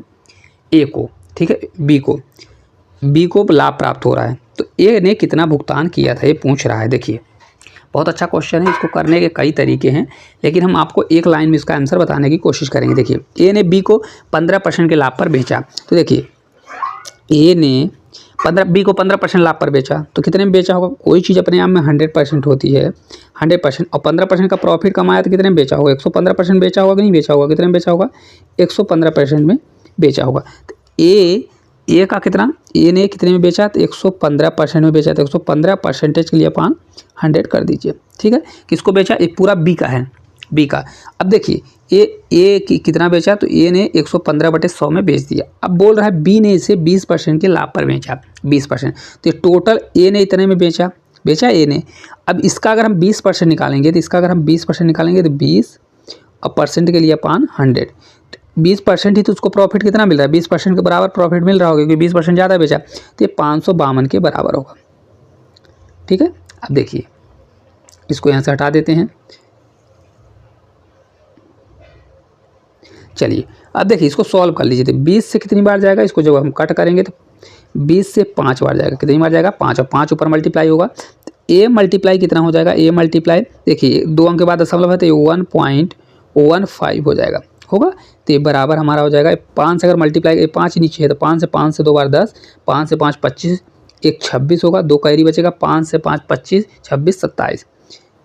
ए को, ठीक है, बी को लाभ प्राप्त हो रहा है, तो ए ने कितना भुगतान किया था ये पूछ रहा है। देखिए बहुत अच्छा क्वेश्चन है, इसको करने के कई तरीके हैं, लेकिन हम आपको एक लाइन में इसका आंसर बताने की कोशिश करेंगे। देखिए ए ने बी को 15% के लाभ पर बेचा, तो देखिए ए ने बी को 15% लाभ पर बेचा, तो कितने में बेचा होगा, कोई चीज़ अपने आप में 100% होती है, 100%, और 15% का प्रॉफिट कमाया तो कितने में बेचा होगा, 115% बेचा होगा कि नहीं बेचा होगा, कितने में बेचा होगा 115% में बेचा होगा। तो ए का कितना, ए ने कितने में बेचा, तो 115% में बेचा, तो 115% के लिए 100 कर दीजिए। ठीक है, किसको बेचा, एक पूरा बी का है, बी का। अब देखिए ए कितना बेचा, तो ए ने 115/100 में बेच दिया। अब बोल रहा है बी ने इसे 20% के लाभ पर बेचा, 20%, तो टोटल ए ने इतने में बेचा ए ने। अब इसका अगर हम 20% निकालेंगे, तो इसका अगर हम 20% निकालेंगे तो 20 और परसेंट के लिए 100, 20% ही तो उसको प्रॉफिट कितना मिल रहा है, 20% के बराबर प्रॉफिट मिल रहा होगा, क्योंकि 20% ज़्यादा बेचा, तो ये 552 के बराबर होगा। ठीक है, अब देखिए इसको यहाँ से हटा देते हैं। चलिए अब देखिए इसको सॉल्व कर लीजिए, तो 20 से कितनी बार जाएगा, इसको जब हम कट करेंगे तो 20 से 5 बार जाएगा, कितनी बार जाएगा 5, और 5 ऊपर मल्टीप्लाई होगा, ए मल्टीप्लाई कितना हो जाएगा, ए मल्टीप्लाई देखिए 2 अंक के बाद दशमलव है तो ये 1.15 हो जाएगा, होगा। तो ये बराबर हमारा हो जाएगा 5 अगर मल्टीप्लाई 5 नीचे है तो 5 से 2 बार 10, 5 से 5 25, एक 26 होगा, 2 कैरी बचेगा, 5 से 5 25, 26 27,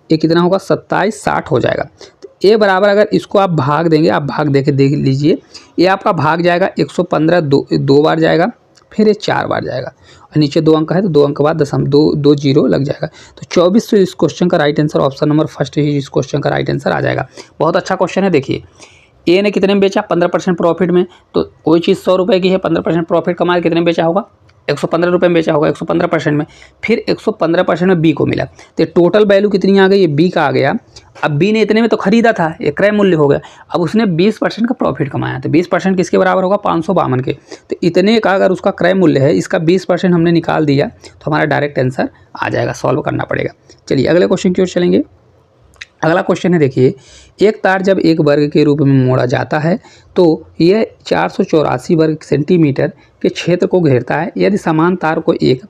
ये कितना होगा 27 60 हो जाएगा। तो ए बराबर अगर इसको आप भाग देंगे, आप भाग देके देख लीजिए, ये आपका भाग जाएगा 115 दो बार जाएगा, फिर ये 4 बार जाएगा और नीचे 2 अंक है तो 2 अंक के बाद दो जीरो लग जाएगा। तो 24 से इस क्वेश्चन का right answer option number first ही इस क्वेश्चन का राइट आंसर आ जाएगा। बहुत अच्छा क्वेश्चन है। देखिए ए ने कितने में बेचा, 15% प्रॉफिट में, तो कोई चीज़ 100 रुपये की है, 15% प्रॉफिट कमाया, कितने में बेचा होगा, 115 रुपये में बेचा होगा, 115% में, फिर 115% में बी को मिला, तो टोटल वैल्यू कितनी आ गई, ये बी का आ गया। अब बी ने इतने में तो खरीदा था, ये क्रय मूल्य हो गया, अब उसने 20% का प्रॉफिट कमाया, तो 20% किसके बराबर होगा, 552 के। तो इतने का अगर उसका क्रय मूल्य है, इसका 20% हमने निकाल दिया तो हमारा डायरेक्ट आंसर आ जाएगा, सॉल्व करना पड़ेगा। चलिए अगले क्वेश्चन की ओर चलेंगे। अगला क्वेश्चन है, देखिए एक तार जब एक वर्ग के रूप में मोड़ा जाता है तो यह 484 वर्ग सेंटीमीटर के क्षेत्र को घेरता है। यदि समान तार को एक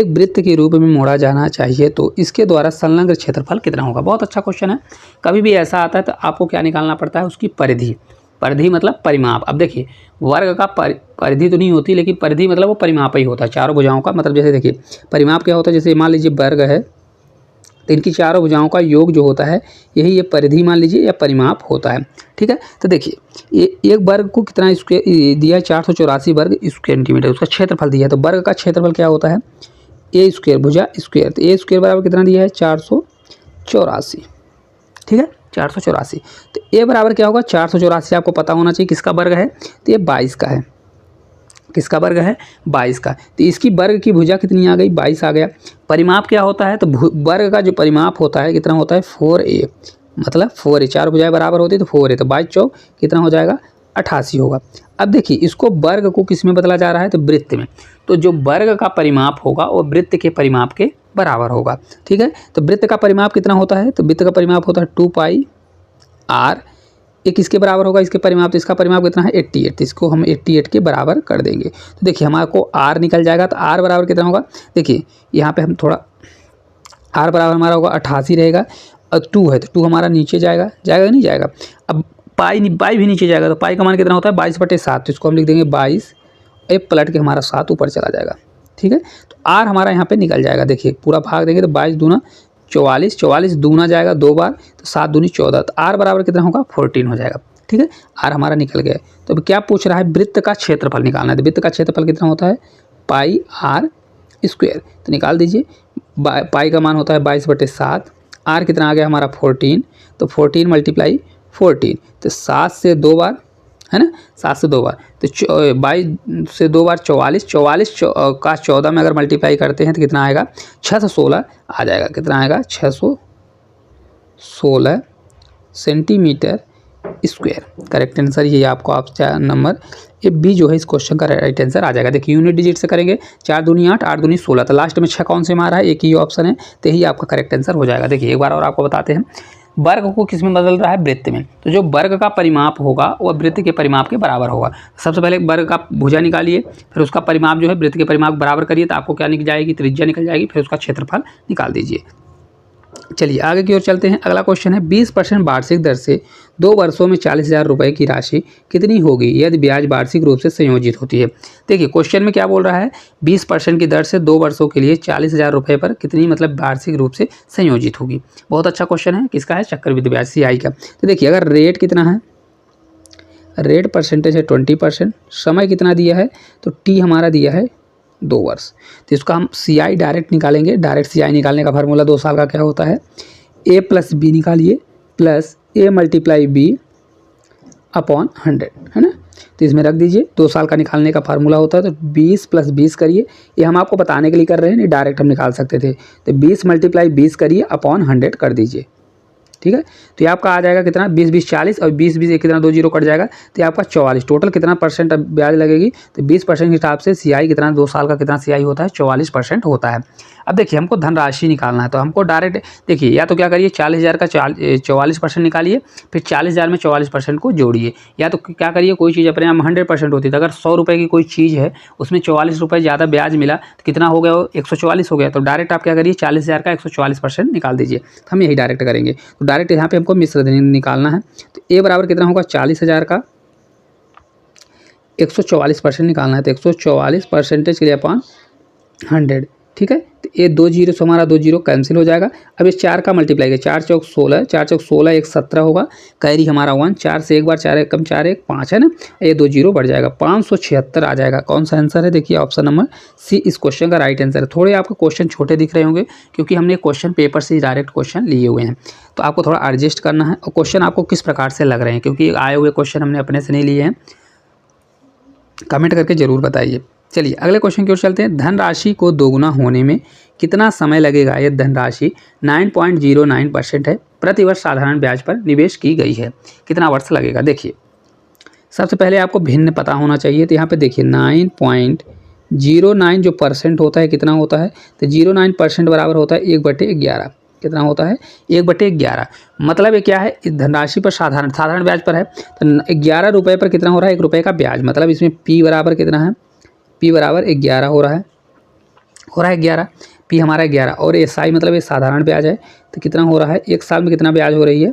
वृत्त के रूप में मोड़ा जाना चाहिए तो इसके द्वारा संलग्न क्षेत्रफल कितना होगा। बहुत अच्छा क्वेश्चन है। कभी भी ऐसा आता है तो आपको क्या निकालना पड़ता है, उसकी परिधि। परिधि मतलब परिमाप। अब देखिए वर्ग का परिधि तो नहीं होती, लेकिन परिधि मतलब वो परिमाप ही होता है, चारों भुजाओं का। मतलब जैसे देखिए परिमाप क्या होता है, जैसे मान लीजिए वर्ग है तो इनकी चारों भुजाओं का योग जो होता है यही ये परिधि मान लीजिए या परिमाप होता है, ठीक है। तो देखिए ये एक वर्ग को कितना स्क्वायर दिया है, 484 वर्ग सेंटीमीटर उसका क्षेत्रफल दिया है। तो वर्ग का क्षेत्रफल क्या होता है, ए स्क्वायर भुजा स्क्वायर, तो ए स्क्वायर बराबर कितना दिया है, 484, ठीक है 484। तो ए बराबर क्या होगा, 484 आपको पता होना चाहिए किसका वर्ग है, तो ये 22 का है। किसका वर्ग है, 22 का। तो इसकी वर्ग की भुजा कितनी आ गई, 22 आ गया। परिमाप क्या होता है, तो वर्ग का जो परिमाप होता है कितना होता है, 4a, मतलब 4a, चार भुजाएं बराबर होती है तो 4a, तो 22 चौक कितना हो जाएगा, 88 होगा। अब देखिए इसको वर्ग को किस में बदला जा रहा है, तो वृत्त में। तो जो वर्ग का परिमाप होगा वो वृत्त के परिमाप के बराबर होगा, ठीक है। तो वृत्त का परिमाप कितना होता है, तो वृत्त का परिमाप होता है 2πr। ये किसके बराबर होगा, इसके परिमाप, तो इसका परिमाप कितना है 88, तो इसको हम 88 के बराबर कर देंगे। तो देखिए हमारे को आर निकल जाएगा, तो आर बराबर कितना होगा, देखिए यहाँ पे हम थोड़ा आर बराबर हमारा होगा 88 रहेगा, और 2 है तो 2 हमारा नीचे जाएगा, जाएगा नहीं जाएगा। अब पाई भी नीचे जाएगा, तो पाई का मान कितना होता है 22/7, तो इसको हम लिख देंगे 22, एक पलट के हमारा 7 ऊपर चला जाएगा, ठीक है। तो आर हमारा यहाँ पे निकल जाएगा, देखिए पूरा भाग देंगे तो 22 दूना 44, 44 दूना जाएगा 2 बार, तो 7 दूनी 14, तो आर बराबर कितना होगा 14 हो जाएगा, ठीक है। आर हमारा निकल गया। तो अब क्या पूछ रहा है, वृत्त का क्षेत्रफल निकालना है। तो वृत्त का क्षेत्रफल कितना होता है, पाई आर स्क्वायर, तो निकाल दीजिए। पाई का मान होता है 22/7, आर कितना आ गया हमारा 14, तो 14 × 14, तो 7 से 2 बार है ना, 7 से 2 बार, तो 22 से 2 बार 44, 44 का 14 में अगर मल्टीप्लाई करते हैं तो कितना आएगा, 616 आ जाएगा। कितना आएगा, 616 सेंटीमीटर स्क्वायर। करेक्ट आंसर ये आपको ऑप्शन नंबर ये बी जो है इस क्वेश्चन का राइट आंसर आ जाएगा। देखिए यूनिट डिजिट से करेंगे, 4 दूनी 8, 8 दूनी 16, तो लास्ट में 6 कौन से मारा है, एक ही ऑप्शन है, तो यही आपका करेक्ट आंसर हो जाएगा। देखिए एक बार और आपको बताते हैं, वर्ग को किस में बदल रहा है, वृत्त में। तो जो वर्ग का परिमाप होगा वह वृत्त के परिमाप के बराबर होगा। सबसे पहले वर्ग का भुजा निकालिए, फिर उसका परिमाप जो है वृत्त के परिमाप बराबर करिए, तो आपको क्या निकल जाएगी, त्रिज्या निकल जाएगी, फिर उसका क्षेत्रफल निकाल दीजिए। चलिए आगे की ओर चलते हैं। अगला क्वेश्चन है, 20% वार्षिक दर से 2 वर्षों में 40,000 रुपये की राशि कितनी होगी यदि ब्याज वार्षिक रूप से संयोजित होती है। देखिए क्वेश्चन में क्या बोल रहा है, 20% की दर से 2 वर्षों के लिए 40,000 रुपये पर कितनी मतलब वार्षिक रूप से संयोजित होगी। बहुत अच्छा क्वेश्चन है, किसका है, चक्रवृद्धि ब्याज CI का। तो देखिए अगर रेट कितना है, रेट परसेंटेज है 20%, समय कितना दिया है, तो T हमारा दिया है 2 वर्ष, तो इसका हम CI डायरेक्ट निकालेंगे। डायरेक्ट CI निकालने का फार्मूला 2 साल का क्या होता है, A + B निकालिए प्लस A × B/100 है ना। तो इसमें रख दीजिए, 2 साल का निकालने का फार्मूला होता है, तो 20 + 20 करिए, ये हम आपको बताने के लिए कर रहे हैं, नहीं डायरेक्ट हम निकाल सकते थे। तो 20 × 20 करिए 100 कर दीजिए, ठीक है। तो ये आपका आ जाएगा कितना 20 20 40 और 20 20 कितना 2 जीरो कट जाएगा, तो ये आपका 44। टोटल कितना परसेंट ब्याज लगेगी, तो 20% के हिसाब से CI कितना 2 साल का कितना CI होता है 44% होता है। अब देखिए हमको धनराशि निकालना है, तो हमको डायरेक्ट देखिए या तो क्या करिए 40,000 का 44% निकालिए, फिर 40,000 में 44% को जोड़िए, या तो क्या करिए कोई चीज़ अपने यहाँ 100% होती है, तो अगर 100 रुपये की कोई चीज़ है उसमें 44 रुपये ज़्यादा ब्याज मिला तो कितना हो गया वो 144 हो गया। तो डायरेक्ट आप क्या करिए 40,000 का 144% निकाल दीजिए। तो हम यही डायरेक्ट करेंगे। तो डायरेक्ट यहाँ पे हमको मिश्र धन निकालना है, तो ए बराबर कितना होगा 40,000 का 144% निकालना है, तो 144% के लिए अपॉन 100, ठीक है। तो ये 2 जीरो से हमारा 2 जीरो कैंसिल हो जाएगा। अब इस 4 का मल्टीप्लाई करें, 4 चौक 16, 4 चौक 16 1 17 होगा, कैरी हमारा 1, 4 से एक बार 4 एक कम 4 1 5 है ना, ये 2 जीरो बढ़ जाएगा, 576 आ जाएगा। कौन सा आंसर है, देखिए ऑप्शन नंबर सी इस क्वेश्चन का राइट आंसर है। थोड़े आपको क्वेश्चन छोटे दिख रहे होंगे क्योंकि हमने क्वेश्चन पेपर से डायरेक्ट क्वेश्चन लिए हुए हैं, तो आपको थोड़ा एडजस्ट करना है। और क्वेश्चन आपको किस प्रकार से लग रहे हैं, क्योंकि आए हुए क्वेश्चन हमने अपने से नहीं लिए हैं, कमेंट करके ज़रूर बताइए। चलिए अगले क्वेश्चन की ओर चलते हैं। धनराशि को दोगुना होने में कितना समय लगेगा। यह धनराशि 9.09% है, प्रति वर्ष साधारण ब्याज पर निवेश की गई है, कितना वर्ष लगेगा। देखिए सबसे पहले आपको भिन्न पता होना चाहिए, तो यहाँ पे देखिए 9.09 जो परसेंट होता है कितना होता है, तो 09% बराबर होता है 1/11। कितना होता है 1/11। मतलब ये क्या है, इस धनराशि पर साधारण ब्याज पर है, तो 11 रुपये पर कितना हो रहा है 1 रुपये का ब्याज। मतलब इसमें P बराबर कितना है, P बराबर 11 हो रहा है 11, P हमारा 11, और SI मतलब ये साधारण ब्याज है, तो कितना हो रहा है 1 साल में कितना ब्याज हो रही है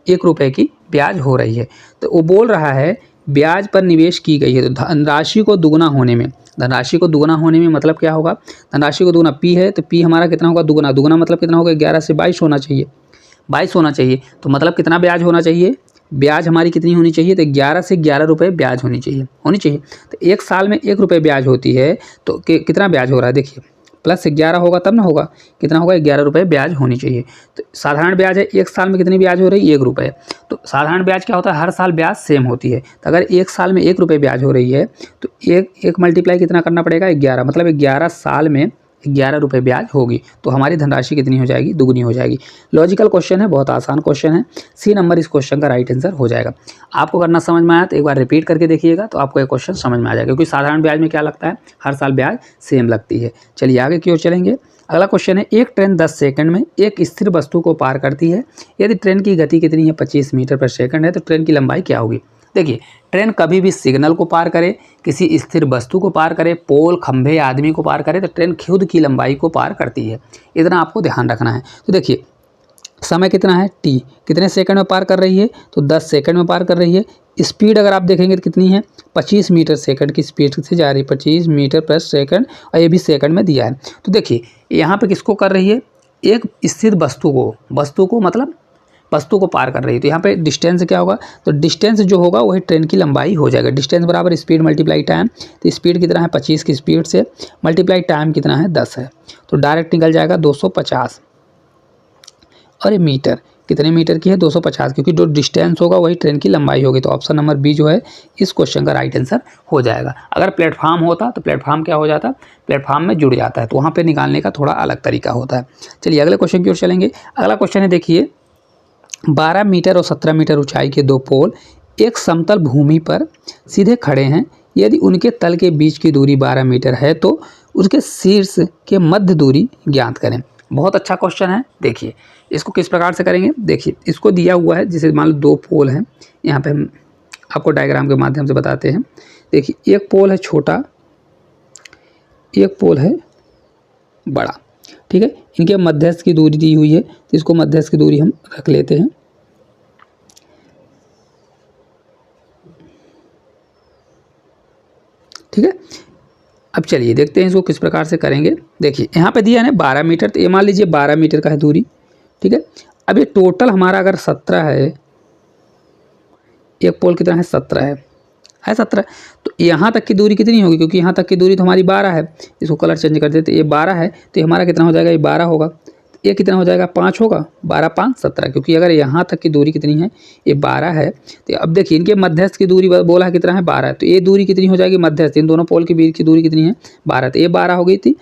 1 रुपये की ब्याज हो रही है। तो वो बोल रहा है ब्याज पर निवेश की गई है, तो धनराशि को दुगुना होने में, धनराशि को दुगुना होने में मतलब क्या होगा, धनराशि को दुगुना P है, तो P हमारा कितना होगा दुगुना, दुगुना मतलब कितना होगा 11 से 22 होना चाहिए, 22 होना चाहिए। तो मतलब कितना ब्याज होना चाहिए, ब्याज हमारी कितनी होनी चाहिए, तो 11 से 11 रुपये ब्याज होनी चाहिए। तो 1 साल में 1 रुपये ब्याज होती है, तो कितना ब्याज हो रहा है देखिए, प्लस 11 होगा तब ना होगा, कितना होगा 11 रुपये ब्याज होनी चाहिए। तो साधारण ब्याज है, 1 साल में कितनी ब्याज हो रही है 1 रुपये। तो साधारण ब्याज क्या होता है, हर साल ब्याज सेम होती है, तो अगर 1 साल में 1 रुपये ब्याज हो रही है तो एक मल्टीप्लाई कितना करना पड़ेगा 11, मतलब 11 साल में 11 रुपये ब्याज होगी, तो हमारी धनराशि कितनी हो जाएगी, दुगनी हो जाएगी। लॉजिकल क्वेश्चन है, बहुत आसान क्वेश्चन है, सी नंबर इस क्वेश्चन का राइट आंसर हो जाएगा। आपको करना समझ में आया तो एक बार रिपीट करके देखिएगा, तो आपको ये क्वेश्चन समझ में आ जाएगा, क्योंकि साधारण ब्याज में क्या लगता है हर साल ब्याज सेम लगती है। चलिए आगे की ओर चलेंगे। अगला क्वेश्चन है, एक ट्रेन 10 सेकंड में एक स्थिर वस्तु को पार करती है, यदि ट्रेन की गति कितनी है 25 मीटर पर सेकंड है, तो ट्रेन की लंबाई क्या होगी। देखिए ट्रेन कभी भी सिग्नल को पार करे, किसी स्थिर वस्तु को पार करे, पोल खंभे आदमी को पार करे, तो ट्रेन खुद की लंबाई को पार करती है, इतना आपको ध्यान रखना है। तो देखिए समय कितना है T, कितने सेकंड में पार कर रही है, तो 10 सेकंड में पार कर रही है। स्पीड अगर आप देखेंगे तो कितनी है 25 मीटर सेकंड की स्पीड से जा रही है, 25 मीटर पर सेकंड, और ये भी सेकंड में दिया है। तो देखिए यहाँ पे किसको कर रही है, एक स्थिर वस्तु को मतलब वस्तु को पार कर रही है, तो यहाँ पे डिस्टेंस क्या होगा, तो डिस्टेंस जो होगा वही ट्रेन की लंबाई हो जाएगा। डिस्टेंस बराबर स्पीड मल्टीप्लाई टाइम, तो स्पीड कितना है 25 की स्पीड से मल्टीप्लाई टाइम कितना है 10 है, तो डायरेक्ट निकल जाएगा 250। और ये मीटर कितने मीटर की है 250, क्योंकि जो डिस्टेंस होगा वही ट्रेन की लंबाई होगी, तो ऑप्शन नंबर बी जो है इस क्वेश्चन का राइट आंसर हो जाएगा। अगर प्लेटफॉर्म होता तो प्लेटफॉर्म क्या हो जाता, प्लेटफॉर्म में जुड़ जाता है, तो वहाँ पे निकालने का थोड़ा अलग तरीका होता है। चलिए अगले क्वेश्चन की ओर चलेंगे। अगला क्वेश्चन है देखिए, 12 मीटर और 17 मीटर ऊंचाई के 2 पोल एक समतल भूमि पर सीधे खड़े हैं, यदि उनके तल के बीच की दूरी 12 मीटर है तो उसके शीर्ष के मध्य दूरी ज्ञात करें। बहुत अच्छा क्वेश्चन है। देखिए इसको किस प्रकार से करेंगे, देखिए इसको दिया हुआ है, जैसे मान लो 2 पोल हैं, यहाँ पे हम आपको डायग्राम के माध्यम से बताते हैं। देखिए एक पोल है छोटा, एक पोल है बड़ा, ठीक है। इनके मध्यस्थ की दूरी दी हुई है, तो इसको मध्यस्थ की दूरी हम रख लेते हैं। ठीक है, अब चलिए देखते हैं इसको किस प्रकार से करेंगे। देखिए यहाँ पे दिया है ना 12 मीटर, तो ये मान लीजिए 12 मीटर का है दूरी, ठीक है। अब ये टोटल हमारा अगर 17 है, एक पोल कितना है 17 है 17, तो यहाँ तक की दूरी कितनी होगी, क्योंकि यहाँ तक की दूरी तो हमारी 12 है, इसको कलर चेंज कर देते, ये 12 है, तो ये हमारा कितना हो जाएगा, ये 12 होगा, ये कितना हो जाएगा 5 होगा, 12 5 17, क्योंकि अगर यहाँ तक की दूरी कितनी है ये 12 है। तो अब देखिए इनके मध्यस्थ की दूरी बोला है कितना है 12, तो ये दूरी कितनी हो जाएगी मध्यस्थ, इन दोनों पोल के बीच की दूरी कितनी है 12, तो ये 12 हो गई थी,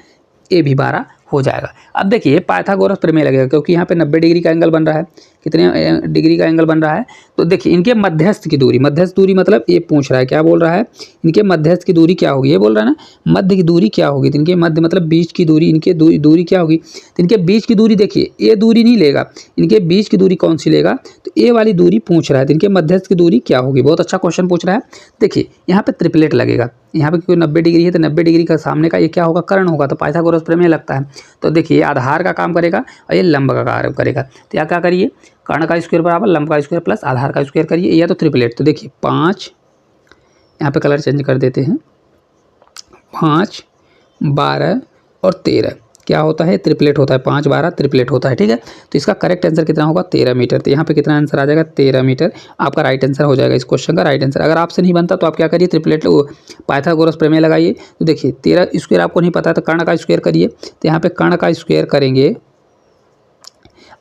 ये भी 12 हो जाएगा। अब देखिए पाइथागोरस प्रमेय लगेगा क्योंकि यहाँ पे 90 डिग्री का एंगल बन रहा है। कितने डिग्री का एंगल बन रहा है? तो देखिए इनके मध्यस्थ की दूरी, मध्यस्थ दूरी मतलब ये पूछ रहा है, क्या बोल रहा है, इनके मध्यस्थ की दूरी क्या होगी, ये बोल रहा है ना मध्य की दूरी क्या होगी। तो इनके मध्य मतलब बीच की दूरी, इनके दूरी क्या होगी। तो इनके बीच की दूरी देखिए ये दूरी नहीं लेगा, इनके बीच की दूरी कौन सी लेगा, तो ये वाली दूरी पूछ रहा है। तो इनके मध्यस्थ की दूरी क्या होगी, बहुत अच्छा क्वेश्चन पूछ रहा है। देखिए यहाँ पे ट्रिपलेट लगेगा, यहाँ पे क्योंकि 90 डिग्री है तो 90 डिग्री का सामने का ये क्या होगा, कर्ण होगा। तो पाइथागोरस प्रमेय लगता है। तो देखिए ये आधार का काम करेगा और ये लंब का कार्य करेगा। तो या क्या करिए, कर्ण का स्क्वायर बराबर लंब का स्क्वायर प्लस आधार का स्क्वायर करिए, या तो ट्रिपलेट। तो देखिए 5, यहाँ पे कलर चेंज कर देते हैं, 5, 12 और 13 क्या होता है, ट्रिपलेट होता है। 5, 12 ट्रिपलेट होता है, ठीक है। तो इसका करेक्ट आंसर कितना होगा, 13 मीटर। तो यहाँ पे कितना आंसर आ जाएगा, 13 मीटर आपका राइट आंसर हो जाएगा इस क्वेश्चन का राइट आंसर। अगर आपसे नहीं बनता तो आप क्या करिए, ट्रिपलेट पाइथागोरस प्रमेय लगाइए। तो देखिए 13 स्क्वायर आपको नहीं पता तो कर्ण का स्क्वायर करिए। तो यहाँ पे कर्ण का स्क्वायर करेंगे,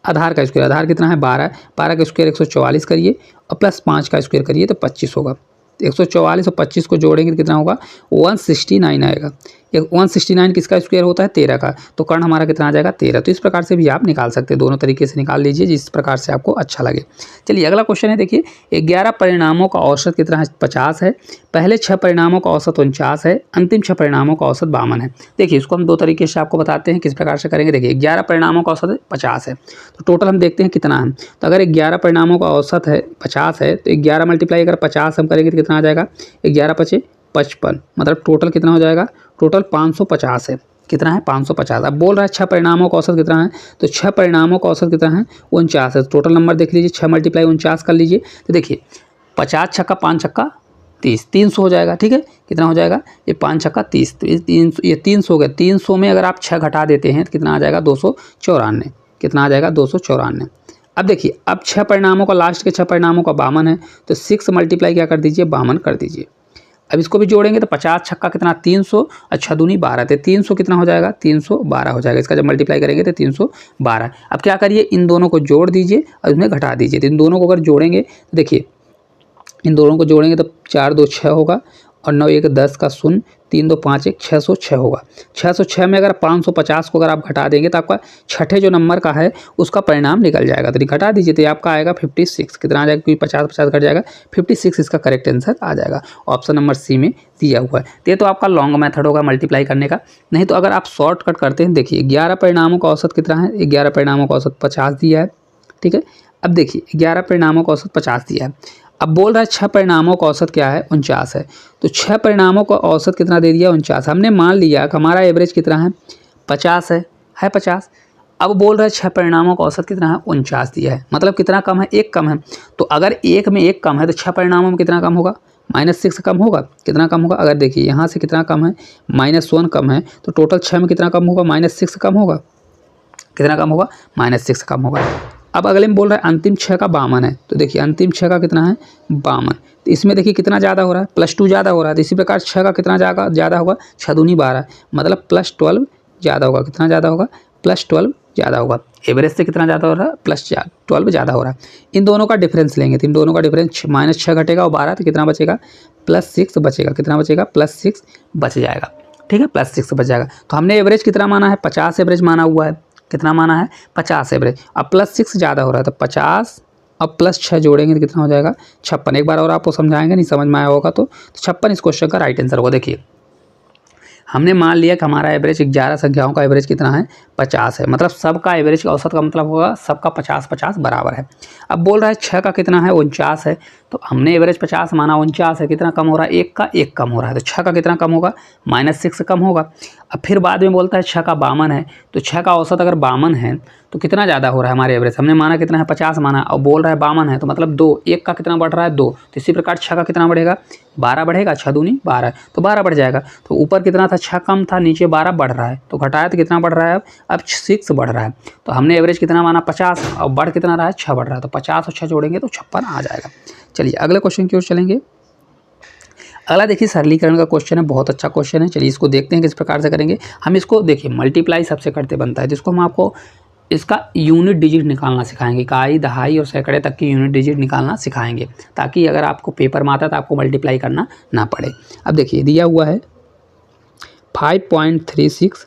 आधार का स्क्वायर, आधार कितना है 12, 12 का स्क्वायर 144 करिए और प्लस 5 का स्क्वायर करिए तो 25 होगा। 144 और 25 को जोड़ेंगे तो कितना होगा, 169 आएगा। 169 किसका स्क्वायर होता है, 13 का। तो कर्ण हमारा कितना आ जाएगा, 13। तो इस प्रकार से भी आप निकाल सकते हैं, दोनों तरीके से निकाल लीजिए जिस प्रकार से आपको अच्छा लगे। चलिए अगला क्वेश्चन है, देखिए 11 परिणामों का औसत कितना है, 50 है। पहले 6 परिणामों का औसत 49 है। अंतिम 6 परिणामों का औसत 52 है। देखिए इसको हम दो तरीके से आपको बताते हैं किस प्रकार से करेंगे। देखिए 11 परिणामों का औसत 50 है, तो टोटल हम देखते हैं कितना है। तो अगर 11 परिणामों का औसत है 50 है तो 11 मल्टीप्लाई अगर 50 हम करेंगे तो कितना आ जाएगा, 11 × 5 = 55, मतलब टोटल कितना हो जाएगा, टोटल 550 है। कितना है, 550। अब बोल रहा है 6 परिणामों का औसत कितना है, तो 6 परिणामों का औसत कितना है, 49 है। टोटल नंबर देख लीजिए, 6 × 49 कर लीजिए। तो देखिए 50 छक्का 5 छक्का 30, 300 हो जाएगा, ठीक है। कितना हो जाएगा, ये 5 छक्का 30, तो ये 300 हो गया। 300 में अगर आप 6 घटा देते हैं तो कितना आ जाएगा, 294। कितना आ जाएगा, 294। अब देखिए अब 6 परिणामों का, लास्ट के 6 परिणामों का 52 है, तो 6 मल्टीप्लाई क्या कर दीजिए, 52 कर दीजिए। अब इसको भी जोड़ेंगे तो 50 छक्का कितना, 300 और 6 दूनी 12, तो 300 कितना हो जाएगा, 312 हो जाएगा। इसका जब मल्टीप्लाई करेंगे तो 312। अब क्या करिए, इन दोनों को जोड़ दीजिए और इसमें घटा दीजिए। तो इन दोनों को अगर जोड़ेंगे तो देखिए इन दोनों को जोड़ेंगे तो 4 2 6 होगा और 9 1 10 का 0, 3 2 5 1 606 होगा। 606 में अगर 550 को अगर आप घटा देंगे तो आपका छठे जो नंबर का है उसका परिणाम निकल जाएगा। तो घटा दीजिए तो आपका आएगा 56। कितना आ जाएगा, क्योंकि 50 घट जाएगा, 56 इसका करेक्ट आंसर आ जाएगा। ऑप्शन नंबर सी में दिया हुआ है। तो ये तो आपका लॉन्ग मेथड होगा मल्टीप्लाई करने का। नहीं तो अगर आप शॉर्टकट करते हैं, देखिए 11 परिणामों का औसत कितना है, 11 परिणामों का औसत 50 दिया है, ठीक है। अब देखिए 11 परिणामों का औसत 50 दिया है। अब बोल रहा है 6 परिणामों का औसत क्या है, 49 है। तो 6 परिणामों का औसत कितना दे दिया, 49। हमने मान लिया कि हमारा एवरेज कितना है, 50 है 50। अब बोल रहा है 6 परिणामों का औसत कितना है, 49 दिया है, मतलब कितना कम है, 1 कम है। तो अगर 1 में 1 कम है तो 6 परिणामों में कितना कम होगा, -6 कम होगा। कितना कम होगा, अगर देखिए यहाँ से कितना कम है, -1 कम है, तो टोटल 6 में कितना कम होगा, -6 कम होगा। कितना कम होगा, -6 कम होगा। अब अगले में बोल रहा है अंतिम 6 का 52 है। तो देखिए अंतिम 6 का कितना है, 52। तो इसमें देखिए कितना ज़्यादा हो रहा है, +2 ज़्यादा हो रहा है। तो इसी प्रकार 6 का कितना ज़्यादा होगा, 6 दूनी 12, मतलब +12 ज़्यादा होगा। कितना ज़्यादा होगा, +12 ज़्यादा होगा। एवरेज से कितना ज़्यादा हो रहा है, +12 ज़्यादा हो रहा है। इन दोनों का डिफरेंस लेंगे तो इन दोनों का डिफरेंस -6 घटेगा और 12, तो कितना बचेगा, +6 बचेगा। कितना बचेगा, +6 बच जाएगा, ठीक है, +6 बच जाएगा। तो हमने एवरेज कितना माना है, 50 एवरेज माना हुआ है। कितना माना है, 50 एवरेज। अब +6 ज़्यादा हो रहा है तो 50 अब +6 जोड़ेंगे तो कितना हो जाएगा, 56। एक बार और आपको समझाएंगे, नहीं समझ में आया होगा तो 56 इस क्वेश्चन का राइट आंसर होगा। देखिए हमने मान लिया कि हमारा एवरेज 11 संख्याओं का एवरेज कितना है, 50 है, मतलब सबका एवरेज का औसत का मतलब होगा सबका 50-50 बराबर है। अब बोल रहा है 6 का कितना है, 49 है। तो हमने एवरेज 50 माना, 49 है, कितना कम हो रहा है, 1 का 1 कम हो रहा है। तो 6 का कितना कम होगा, -6 कम होगा। अब फिर बाद में बोलता है 6 का 52 है। तो 6 का औसत अगर 52 है तो कितना ज़्यादा हो रहा है हमारे एवरेज, हमने माना कितना है, 50 माना, और बोल रहा है 52 है, तो मतलब 2, 1 का कितना बढ़ रहा है, 2। तो इसी प्रकार 6 का कितना बढ़ेगा, 12 बढ़ेगा। 6 दूनी 12, तो 12 बढ़ जाएगा। तो ऊपर कितना था, 6 कम था, नीचे 12 बढ़ रहा है, तो घटाया तो कितना बढ़ रहा है, अब 6 बढ़ रहा है। तो हमने एवरेज कितना माना, 50, और बढ़ कितना रहा है, 6 बढ़ रहा है। तो 50 और 6 जोड़ेंगे तो 56 आ जाएगा। चलिए अगले क्वेश्चन की ओर चलेंगे। अगला देखिए सरलीकरण का क्वेश्चन है, बहुत अच्छा क्वेश्चन है। चलिए इसको देखते हैं किस प्रकार से करेंगे हम इसको। देखिए मल्टीप्लाई सबसे करते बनता है, जिसको हम आपको इसका यूनिट डिजिट निकालना सिखाएंगे। इकाई, दहाई और सैकड़े तक की यूनिट डिजिट निकालना सिखाएंगे, ताकि अगर आपको पेपर में आता है तो आपको मल्टीप्लाई करना ना पड़े। अब देखिए दिया हुआ है 5.36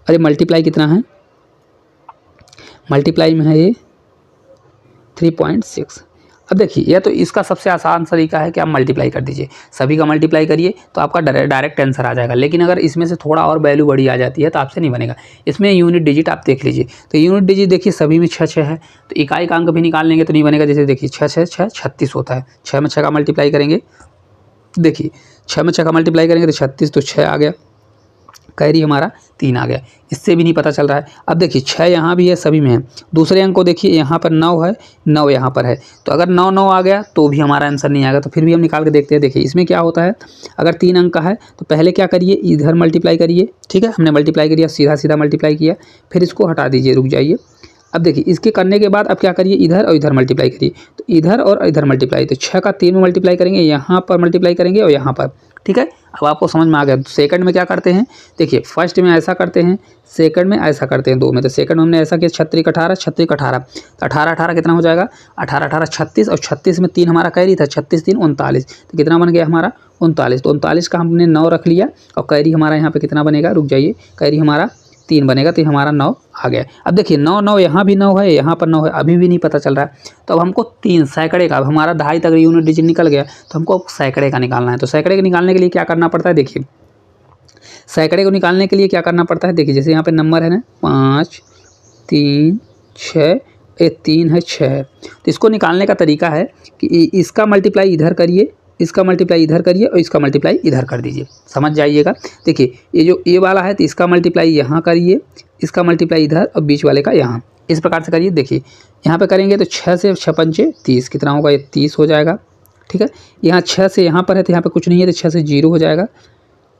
अरे मल्टीप्लाई कितना है, मल्टीप्लाई में है ये 3.6। अब देखिए यह तो इसका सबसे आसान तरीका है कि आप मल्टीप्लाई कर दीजिए, सभी का मल्टीप्लाई करिए तो आपका डायरेक्ट आंसर आ जाएगा। लेकिन अगर इसमें से थोड़ा और वैल्यू बड़ी आ जाती है तो आपसे नहीं बनेगा। इसमें यूनिट डिजिट आप देख लीजिए, तो यूनिट डिजिट देखिए सभी में 6 है, तो इकाई का अंक भी निकाल लेंगे तो नहीं बनेगा। जैसे देखिए 6 36 होता है, 6 में 6 का मल्टीप्लाई करेंगे, देखिए 6 में 6 का मल्टीप्लाई करेंगे तो 36, तो 6 आ गया, कैरी हमारा 3 आ गया। इससे भी नहीं पता चल रहा है। अब देखिए 6 यहाँ भी है, सभी में है। दूसरे अंक को देखिए, यहाँ पर 9 है, 9 यहाँ पर है, तो अगर 9 9 आ गया तो भी हमारा आंसर नहीं आएगा। तो फिर भी हम निकाल के देखते हैं। देखिए इसमें क्या होता है, अगर 3 अंक का है तो पहले क्या करिए, इधर मल्टीप्लाई करिए, ठीक है, हमने मल्टीप्लाई किया, सीधा सीधा मल्टीप्लाई किया, फिर इसको हटा दीजिए, रुक जाइए। अब देखिए इसके करने के बाद अब क्या करिए, इधर और इधर मल्टीप्लाई करिए, तो इधर और इधर मल्टीप्लाई, तो 6 का 3 में मल्टीप्लाई करेंगे, यहाँ पर मल्टीप्लाई करेंगे और यहाँ पर, ठीक है। अब आपको समझ में आ गया। सेकंड में क्या करते हैं, देखिए फर्स्ट में ऐसा करते हैं, सेकंड में ऐसा करते हैं, 2 में। तो सेकंड में हमने ऐसा किया, 36 18, 36 18, तो 18 18 कितना हो जाएगा, 18 18 36, और 36 में 3 हमारा कैरी था, 36 3 39, तो कितना बन गया हमारा 39। तो 39 का हमने 9 रख लिया, और कैरी हमारा यहाँ पे कितना बनेगा, रुक जाइए, कैरी हमारा 3 बनेगा, तो हमारा 9 आ गया। अब देखिए 9 9 यहाँ भी 9 है, यहाँ पर 9 है, अभी भी नहीं पता चल रहा है। तो अब हमको 3 सैकड़े का, अब हमारा 2.5 तक यूनिट डिजिट निकल गया, तो हमको सैकड़े का निकालना है। तो सैकड़े के निकालने के लिए क्या करना पड़ता है, देखिए सैकड़े को निकालने के लिए क्या करना पड़ता है, देखिए जैसे यहाँ पे नंबर है ना 5 3 6, ये 3 है 6 है, तो इसको निकालने का तरीका है कि इसका मल्टीप्लाई इधर करिए, इसका मल्टीप्लाई इधर करिए और इसका मल्टीप्लाई इधर कर दीजिए, समझ जाइएगा। देखिए ये जो ये वाला है तो इसका मल्टीप्लाई यहाँ करिए, इसका मल्टीप्लाई इधर और बीच वाले का यहाँ, इस प्रकार से करिए। देखिए यहाँ पे करेंगे तो 6 से 6 पंचे 30, कितना होगा, ये 30 हो जाएगा, ठीक है। यहाँ 6 से यहाँ पर है तो यहाँ पे कुछ नहीं है, तो 6 से 0 हो जाएगा,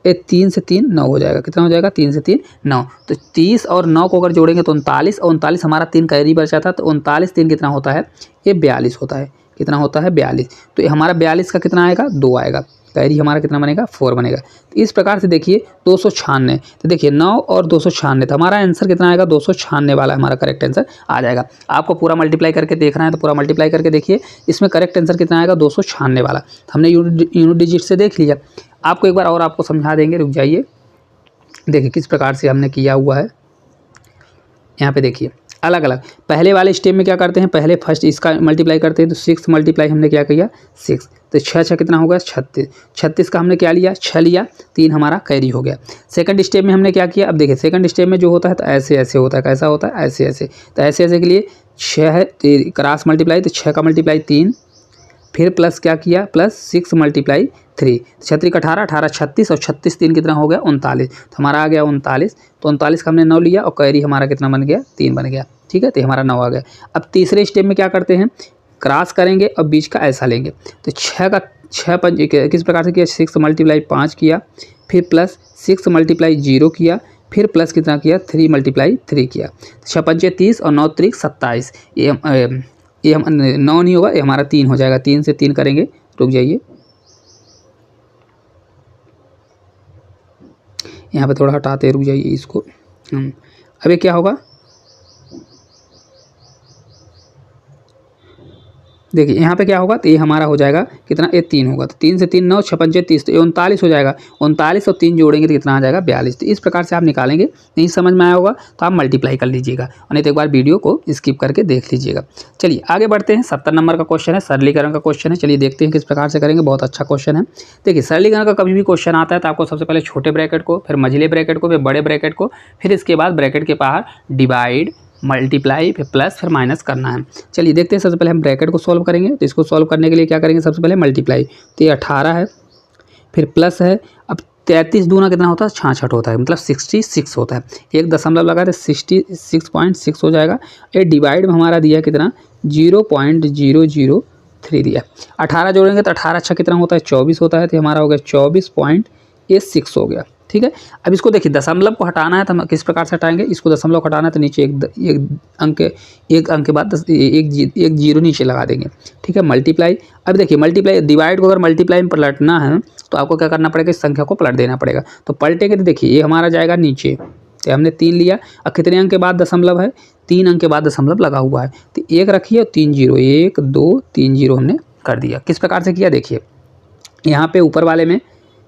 ये 3 से 3 9 हो जाएगा, कितना हो जाएगा, 3 से 3 9। तो 30 और 9 को अगर जोड़ेंगे तो 39, और 39 हमारा 3 कैरी बचा था, तो 39 3 कितना होता है, ये 42 होता है, कितना होता है 42। तो ये हमारा 42 का कितना आएगा, 2 आएगा, कैरी हमारा कितना बनेगा, 4 बनेगा। तो इस प्रकार से देखिए 296, तो देखिए 9 और 296, तो हमारा आंसर कितना आएगा, 296 वाला हमारा करेक्ट आंसर आ जाएगा। आपको पूरा मल्टीप्लाई करके देखना है तो पूरा मल्टीप्लाई करके देखिए, इसमें करेक्ट आंसर कितना आएगा, 296 वाला। हमने यूनिट डिजिट से देख लिया। आपको एक बार और आपको समझा देंगे, रुक जाइए। देखिए किस प्रकार से हमने किया हुआ है, यहाँ पे देखिए अलग अलग। पहले वाले स्टेप में क्या करते हैं, पहले फर्स्ट इसका मल्टीप्लाई करते हैं, तो 6 मल्टीप्लाई हमने क्या किया 6, तो 6 6 कितना होगा 36, 36 का हमने क्या लिया 6 लिया, 3 हमारा कैरी हो गया। सेकंड स्टेप में हमने क्या किया, अब देखिए सेकंड स्टेप में जो होता है तो ऐसे ऐसे होता है, कैसा होता है ऐसे ऐसे, तो ऐसे ऐसे के लिए 6 है क्रॉस मल्टीप्लाई, तो 6 का मल्टीप्लाई 3, फिर प्लस क्या किया प्लस 6 मल्टीप्लाई 3, 36 18 18 36, और 36 3 कितना हो गया 39, तो हमारा आ गया 39। तो 39 का हमने 9 लिया और कैरी हमारा कितना बन गया 3 बन गया, ठीक है, तो हमारा 9 आ गया। अब तीसरे स्टेप में क्या करते हैं, क्रॉस करेंगे और बीच का ऐसा लेंगे, तो 6 का 6 पंच किस प्रकार से किया, 6 मल्टीप्लाई 5 किया, फिर प्लस 6 मल्टीप्लाई 0 किया, फिर प्लस कितना किया 3 मल्टीप्लाई 3 किया, 6 पंचे 30 और 9 3 27, ये हम 9 नहीं होगा, ये हमारा 3 हो जाएगा, 3 से 3 करेंगे, रुक जाइए यहाँ पे थोड़ा हटाते, रुक जाइए इसको। अब ये क्या होगा, देखिए यहाँ पे क्या होगा, तो ये हमारा हो जाएगा कितना, ये 3 होगा, तो 3 से 3 9 6 पंचे 30, तो ये 39 हो जाएगा, 39 और 3 जोड़ेंगे तो कितना आ जाएगा 42। तो इस प्रकार से आप निकालेंगे। नहीं समझ में आया होगा तो आप मल्टीप्लाई कर लीजिएगा, और नहीं तो एक बार वीडियो को स्किप करके देख लीजिएगा। चलिए आगे बढ़ते हैं। 70 नंबर का क्वेश्चन है, सरलीकरण का क्वेश्चन है। चलिए देखते हैं किस प्रकार से करेंगे, बहुत अच्छा क्वेश्चन है। देखिए सरलीकरण का कभी भी क्वेश्चन आता है तो आपको सबसे पहले छोटे ब्रैकेट को, फिर मझले ब्रैकेट को, फिर बड़े ब्रैकेट को, फिर इसके बाद ब्रैकेट के बाहर डिवाइड, मल्टीप्लाई, फिर प्लस, फिर माइनस करना है। चलिए देखते हैं। सबसे पहले हम ब्रैकेट को सॉल्व करेंगे, तो इसको सॉल्व करने के लिए क्या करेंगे, सबसे पहले मल्टीप्लाई, तो ये 18 है, फिर प्लस है, अब 33 दूना कितना होता है 66 होता है, मतलब 66 होता है, एक दशमलव लगा तो 66.6 हो जाएगा। ये डिवाइड में हमारा दिया कितना 0.003 दिया। 18 जोड़ेंगे तो 18 अच्छा कितना होता है 24 होता है, तो हमारा हो गया 24.6 हो गया, ठीक है। अब इसको देखिए दशमलव को हटाना है तो हम किस प्रकार से हटाएंगे, इसको दशमलव को हटाना है तो नीचे एक अंक के बाद एक जीरो नीचे लगा देंगे, ठीक है। मल्टीप्लाई, अब देखिए मल्टीप्लाई, डिवाइड को अगर मल्टीप्लाई में पलटना है तो आपको क्या करना पड़ेगा, इस संख्या को पलट देना पड़ेगा। तो पलटेंगे तो देखिए ये हमारा जाएगा नीचे, तो हमने 3 लिया, अब कितने अंक के बाद दशमलव है, 3 अंक के बाद दशमलव लगा हुआ है, तो 1 रखिए और 3 जीरो, 1 2 3 जीरो हमने कर दिया। किस प्रकार से किया देखिए, यहाँ पे ऊपर वाले में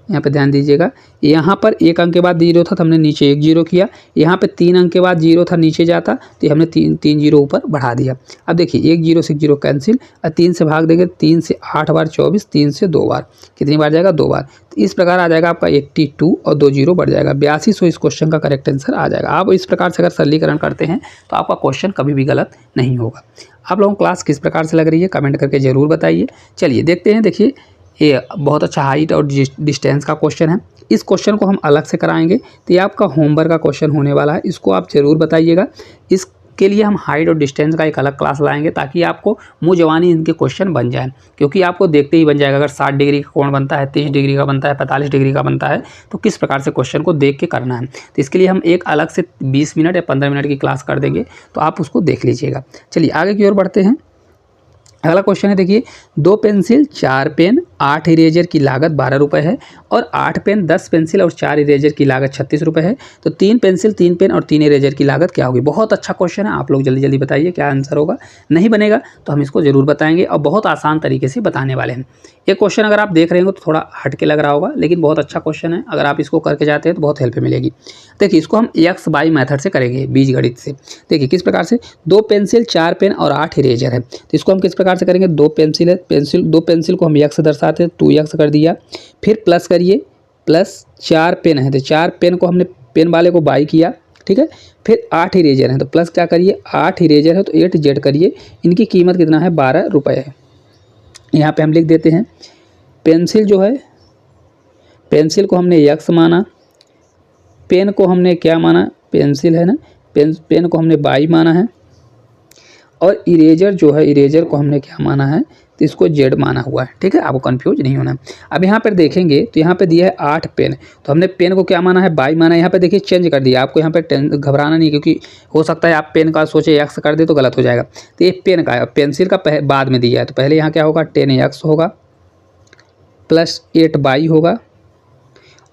यहाँ पे ध्यान दीजिएगा, यहाँ पर 1 अंक के बाद 0 था तो हमने नीचे 1 0 किया, यहाँ पे 3 अंक के बाद 0 था नीचे जाता तो हमने 3 0 ऊपर बढ़ा दिया। अब देखिए 1 0 से 0 कैंसिल और 3 से भाग देंगे, 3 से 8 बार 24, 3 से 2 बार, कितनी बार जाएगा 2 बार। तो इस प्रकार आ जाएगा आपका 82 और 2 0 बढ़ जाएगा 8200 इस क्वेश्चन का करेक्ट आंसर आ जाएगा। आप इस प्रकार से अगर सरलीकरण करते हैं तो आपका क्वेश्चन कभी भी गलत नहीं होगा। आप लोगों को क्लास किस प्रकार से लग रही है कमेंट करके ज़रूर बताइए। चलिए देखते हैं, देखिए ये बहुत अच्छा हाइट और डिस्टेंस का क्वेश्चन है। इस क्वेश्चन को हम अलग से कराएंगे तो ये आपका होमवर्क का क्वेश्चन होने वाला है, इसको आप ज़रूर बताइएगा। इसके लिए हम हाइट और डिस्टेंस का एक अलग क्लास लाएंगे ताकि आपको मुँह जवानी इनके क्वेश्चन बन जाए, क्योंकि आपको देखते ही बन जाएगा। अगर 60 डिग्री का कोण बनता है, 30 डिग्री का बनता है, 45 डिग्री का बनता है, तो किस प्रकार से क्वेश्चन को देख के करना है। तो इसके लिए हम एक अलग से 20 मिनट या 15 मिनट की क्लास कर देंगे, तो आप उसको देख लीजिएगा। चलिए आगे की ओर बढ़ते हैं। अगला क्वेश्चन है, देखिए 2 पेंसिल 4 पेन 8 इरेजर की लागत 12 रुपये है और 8 पेन 10 पेंसिल और 4 इरेजर की लागत 36 रुपये है, तो 3 पेंसिल 3 पेन और 3 इरेजर की लागत क्या होगी। बहुत अच्छा क्वेश्चन है, आप लोग जल्दी जल्दी बताइए क्या आंसर होगा। नहीं बनेगा तो हम इसको ज़रूर बताएंगे और बहुत आसान तरीके से बताने वाले हैं। ये क्वेश्चन अगर आप देख रहे हो तो थोड़ा हट के लग रहा होगा, लेकिन बहुत अच्छा क्वेश्चन है। अगर आप इसको करके जाते हैं तो बहुत हेल्प मिलेगी। देखिए इसको हम एक्स बाई मेथड से करेंगे, बीजगणित से। देखिए किस प्रकार से, 2 पेंसिल 4 पेन और 8 इरेजर है, तो इसको हम किस प्रकार से करेंगे। 2 पेंसिल है, 2 पेंसिल को हम एक्स से दर्शाते हैं, 2x कर दिया, फिर प्लस करिए, प्लस 4 पेन है तो 4 पेन को हमने पेन वाले को बाई किया, ठीक है। फिर 8 इरेजर है तो प्लस क्या करिए, 8 इरेजर है तो 8z करिए। इनकी कीमत कितना है, 12 रुपये है। यहाँ पे हम लिख देते हैं, पेंसिल जो है, पेंसिल को हमने x माना, पेन को हमने क्या माना, पेंसिल है ना, पेन को हमने बाई माना है, और इरेजर जो है, इरेजर को हमने क्या माना है, तो इसको z माना हुआ है, ठीक है। आपको कंफ्यूज नहीं होना। अब यहाँ पर देखेंगे तो यहाँ पे दिया है 8 पेन, तो हमने पेन को क्या माना है, बाई माना है। यहाँ पे देखिए चेंज कर दिया, आपको यहाँ पे घबराना नहीं, क्योंकि हो सकता है आप पेन का सोचे x कर दे तो गलत हो जाएगा। तो ये पेन का है, पेंसिल का बाद में दिया है, तो पहले यहाँ क्या होगा, 10x होगा प्लस 8 बाई होगा,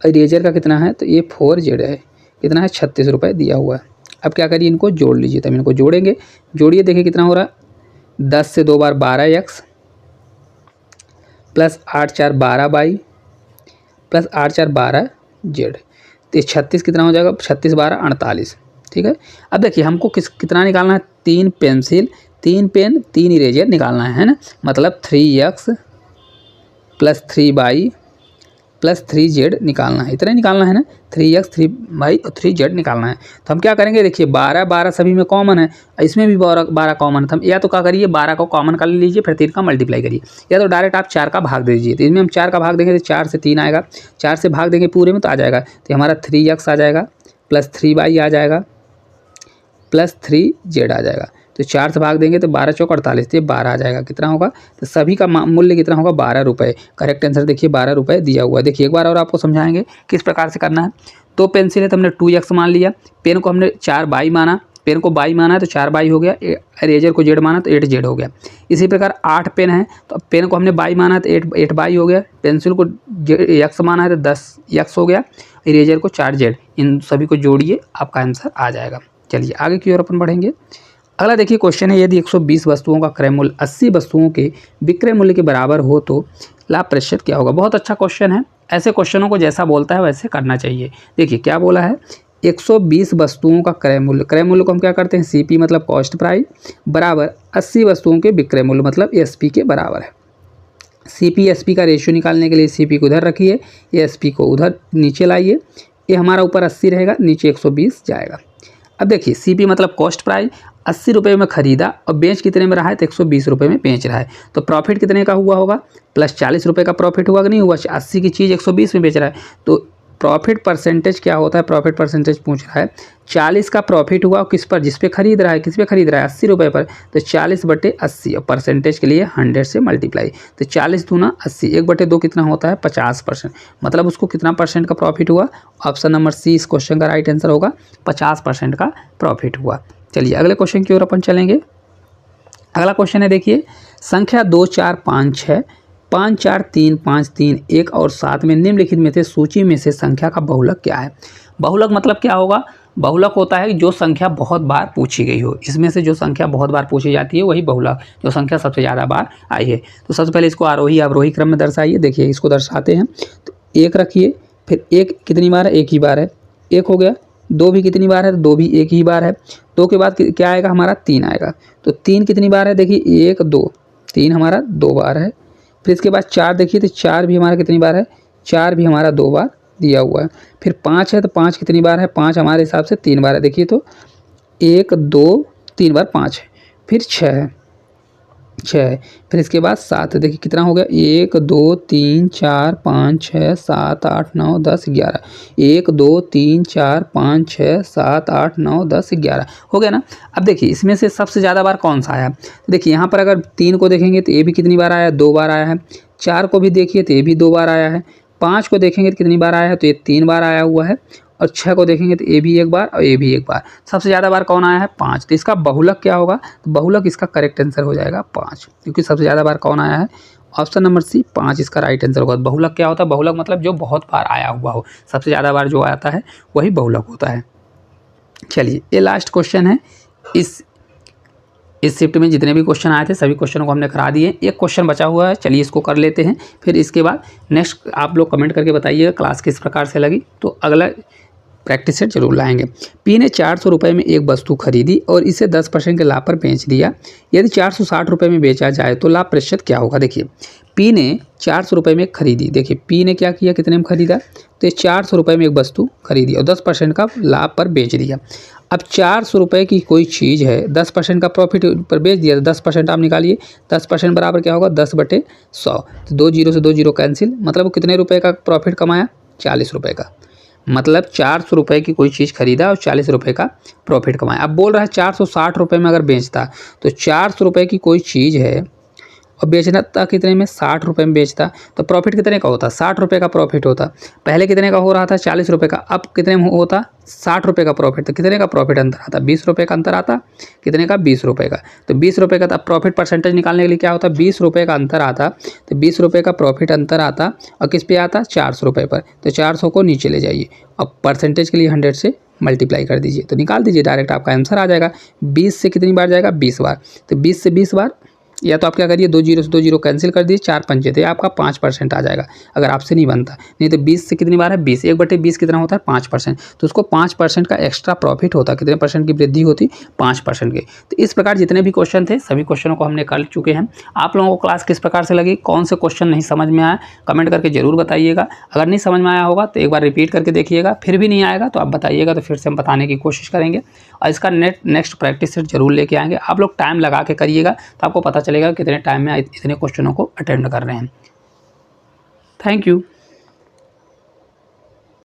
और इरेजर का कितना है, तो ये 4z है, कितना है 36 रुपये दिया हुआ है। अब क्या करिए, इनको जोड़ लीजिए, तब इनको जोड़ेंगे, जोड़िए, देखिए कितना हो रहा है, 10 से 2 बार 12x plus 8 4 12 by plus 8 4 12z, तो 36 कितना हो जाएगा, 36 12 48, ठीक है। अब देखिए हमको कितना निकालना है, 3 पेंसिल 3 पेन 3 इरेजर निकालना है ना, मतलब 3x plus 3 by plus 3z निकालना है, इतना निकालना है ना, 3x 3 बाई और 3z निकालना है। तो हम क्या करेंगे, देखिए 12 12 सभी में कॉमन है, इसमें भी 12 कॉमन है, तो हम या तो क्या करिए 12 को कॉमन कर लीजिए, फिर 3 का मल्टीप्लाई करिए, या तो डायरेक्ट आप 4 का भाग दे दीजिए। तो इसमें हम 4 का भाग देंगे तो 4 से 3 आएगा, 4 से भाग देंगे पूरे में तो आ जाएगा, तो हमारा 3x आ जाएगा प्लस 3 बाई आ जाएगा प्लस 3z आ जाएगा। तो 4 से भाग देंगे तो 12 चौक 48, तो 12 आ जाएगा, कितना होगा, तो सभी का मूल्य कितना होगा, 12 रुपये। करेक्ट आंसर देखिए 12 रुपये दिया हुआ है। देखिए एक बार और आपको समझाएंगे किस प्रकार से करना है। 2 पेंसिल है तो हमने 2x मान लिया, पेन को हमने 4 बाई माना, पेन को बाई माना है तो 4 बाई हो गया, इरेजर को z माना तो 8z हो गया। इसी प्रकार 8 पेन है तो पेन को हमने बाई माना है तो 8 बाई हो गया, पेंसिल को x माना है तो 10x हो गया, इरेजर को 4z, इन सभी को जोड़िए, आपका आंसर आ जाएगा। चलिए आगे की ओर अपन बढ़ेंगे। अगला देखिए क्वेश्चन है, यदि 120 वस्तुओं का क्रय मूल्य 80 वस्तुओं के विक्रय मूल्य के बराबर हो तो लाभ प्रतिशत क्या होगा। बहुत अच्छा क्वेश्चन है, ऐसे क्वेश्चनों को जैसा बोलता है वैसे करना चाहिए। देखिए क्या बोला है, 120 वस्तुओं का क्रय मूल्य को हम क्या करते हैं, CP मतलब कॉस्ट प्राइस बराबर 80 वस्तुओं के विक्रय मूल्य मतलब SP के बराबर है। CP SP का रेशियो निकालने के लिए CP को उधर रखिए, SP को उधर नीचे लाइए, ये हमारा ऊपर 80 रहेगा, नीचे 120 जाएगा। अब देखिए CP मतलब कॉस्ट प्राइस 80 रुपये में खरीदा और बेच कितने में रहा है, तो 120 रुपये में बेच रहा है, तो प्रॉफिट कितने का हुआ होगा, प्लस 40 रुपये का प्रॉफिट हुआ कि नहीं हुआ। 80 की चीज़ 120 में बेच रहा है, तो प्रॉफिट परसेंटेज क्या होता है, प्रॉफिट परसेंटेज पूछ रहा है। 40 का प्रॉफिट हुआ किस पर, जिस पे खरीद रहा है, किस पे खरीद रहा है, 80 रुपये पर, तो 40/80 और परसेंटेज के लिए 100 से मल्टीप्लाई, तो 40 दूना 80, 1/2 कितना होता है, 50%, मतलब उसको कितना परसेंट का प्रॉफिट हुआ। ऑप्शन नंबर C इस क्वेश्चन का राइट आंसर होगा, 50% का प्रॉफिट हुआ। चलिए अगले क्वेश्चन की ओर अपन चलेंगे। अगला क्वेश्चन है, देखिए संख्या 2 4 5 6 5 4 3 5 3 1 और 7 में निम्नलिखित में से सूची में से संख्या का बहुलक क्या है। बहुलक मतलब क्या होगा, बहुलक होता है जो संख्या बहुत बार पूछी गई हो, इसमें से जो संख्या बहुत बार पूछी जाती है वही बहुलक, जो संख्या सबसे ज़्यादा बार आई है। तो सबसे पहले इसको आरोही अवरोही क्रम में दर्शाइए। देखिए इसको दर्शाते हैं, तो 1 रखिए, फिर 1 कितनी बार है, एक ही बार है, 1 हो गया। 2 भी कितनी बार है, तो 2 भी एक ही बार है। 2 के बाद क्या आएगा हमारा, 3 आएगा। तो 3 कितनी बार है, देखिए 1 2, 3 हमारा 2 बार है। फिर इसके बाद 4 देखिए, तो 4 भी हमारा कितनी बार है, 4 भी हमारा 2 बार दिया हुआ है। फिर 5 है, तो 5 कितनी बार है, 5 हमारे हिसाब से 3 बार है। देखिए तो 1 2 3 बार 5 है। फिर 6 है, 6 है। फिर इसके बाद 7 है, देखिए कितना हो गया, 1 2 3 4 5 6 7 8 9 10 11, 1 2 3 4 5 6 7 8 9 10 11 हो गया ना। अब देखिए इसमें से सबसे ज़्यादा बार कौन सा आया, तो देखिए यहाँ पर अगर 3 को देखेंगे तो ये भी कितनी बार आया, 2 बार आया है। 4 को भी देखिए तो ये भी 2 बार आया है। 5 को देखेंगे तो कितनी बार आया है, तो ये 3 बार आया हुआ है। और 6 को देखेंगे तो ये भी 1 बार और ये भी 1 बार। सबसे ज़्यादा बार कौन आया है, 5। तो इसका बहुलक क्या होगा, तो बहुलक इसका करेक्ट आंसर हो जाएगा 5, क्योंकि सबसे ज़्यादा बार कौन आया है, ऑप्शन नंबर सी 5 इसका राइट आंसर होगा। बहुलक क्या होता है, बहुलक मतलब जो बहुत बार आया हुआ हो, सबसे ज़्यादा बार जो आता है वही बहुलक होता है। चलिए ये लास्ट क्वेश्चन है। इस शिफ्ट में जितने भी क्वेश्चन आए थे सभी क्वेश्चनों को हमने करा दिए। एक क्वेश्चन बचा हुआ है, चलिए इसको कर लेते हैं। फिर इसके बाद नेक्स्ट आप लोग कमेंट करके बताइएगा क्लास किस प्रकार से लगी, तो अगला प्रैक्टिस सेट जरूर लाएंगे। पी ने 400 रुपये में एक वस्तु खरीदी और इसे 10% के लाभ पर बेच दिया। यदि 460 रुपये में बेचा जाए तो लाभ प्रतिशत क्या होगा। देखिए पी ने 400 रुपये में खरीदी, देखिए पी ने क्या किया, कितने में खरीदा, तो 400 रुपये में एक वस्तु खरीदी और 10% का लाभ पर बेच दिया। अब 400 रुपये की कोई चीज़ है, 10% का प्रॉफिट पर बेच दिया, तो 10% आप निकालिए। 10% बराबर क्या होगा, 10/100। तो 2 जीरो से 2 जीरो कैंसिल, मतलब वो कितने रुपए का प्रॉफिट कमाया, 40 रुपये का। मतलब 400 रुपये की कोई चीज़ खरीदा और 40 रुपये का प्रॉफिट कमाया। अब बोल रहा है 460 रुपये में अगर बेचता, तो 400 रुपये की कोई चीज़ है और बेचना था कितने में, 60 रुपये में बेचता, तो प्रॉफिट कितने का होता, 60 रुपये का प्रॉफिट होता। पहले कितने का हो रहा था, 40 रुपये का, अब कितने में होता, 60 रुपये का प्रॉफिट। तो कितने का प्रॉफिट अंतर आता, 20 रुपये का अंतर आता, कितने का, 20 रुपये का। तो 20 रुपये का, तब प्रॉफिट परसेंटेज निकालने के लिए क्या होता, 20 रुपये का अंतर आता। तो 20 रुपये का प्रॉफिट अंतर आता और किस पे आता, 400 रुपये पर। तो 400 को नीचे ले जाइए और परसेंटेज के लिए 100 से मल्टीप्लाई कर दीजिए, तो निकाल दीजिए, डायरेक्ट आपका आंसर आ जाएगा। 20 से कितनी बार जाएगा, 20 बार। तो 20 से 20 बार, या तो आप क्या करिए, 2 जीरो से 2 जीरो कैंसिल कर दीजिए, 4 पंचे थे, आपका 5% आ जाएगा अगर आपसे नहीं बनता। नहीं तो 20 से कितनी बार है, 20, 1/20 कितना होता है, 5%। तो उसको 5% का एक्स्ट्रा प्रॉफिट होता है, कितने परसेंट की वृद्धि होती, 5% की। तो इस प्रकार जितने भी क्वेश्चन थे सभी क्वेश्चनों को हमने कर चुके हैं। आप लोगों को क्लास किस प्रकार से लगी, कौन से क्वेश्चन नहीं समझ में आया, कमेंट करके जरूर बताइएगा। अगर नहीं समझ में आया होगा तो एक बार रिपीट करके देखिएगा, फिर भी नहीं आएगा तो आप बताइएगा, तो फिर से हम बताने की कोशिश करेंगे और इसका नेक्स्ट प्रैक्टिस सेट जरूर लेके आएंगे। आप लोग टाइम लगा के करिएगा तो आपको पता चलेगा कितने टाइम में इतने क्वेश्चनों को अटेंड कर रहे हैं। Thank you.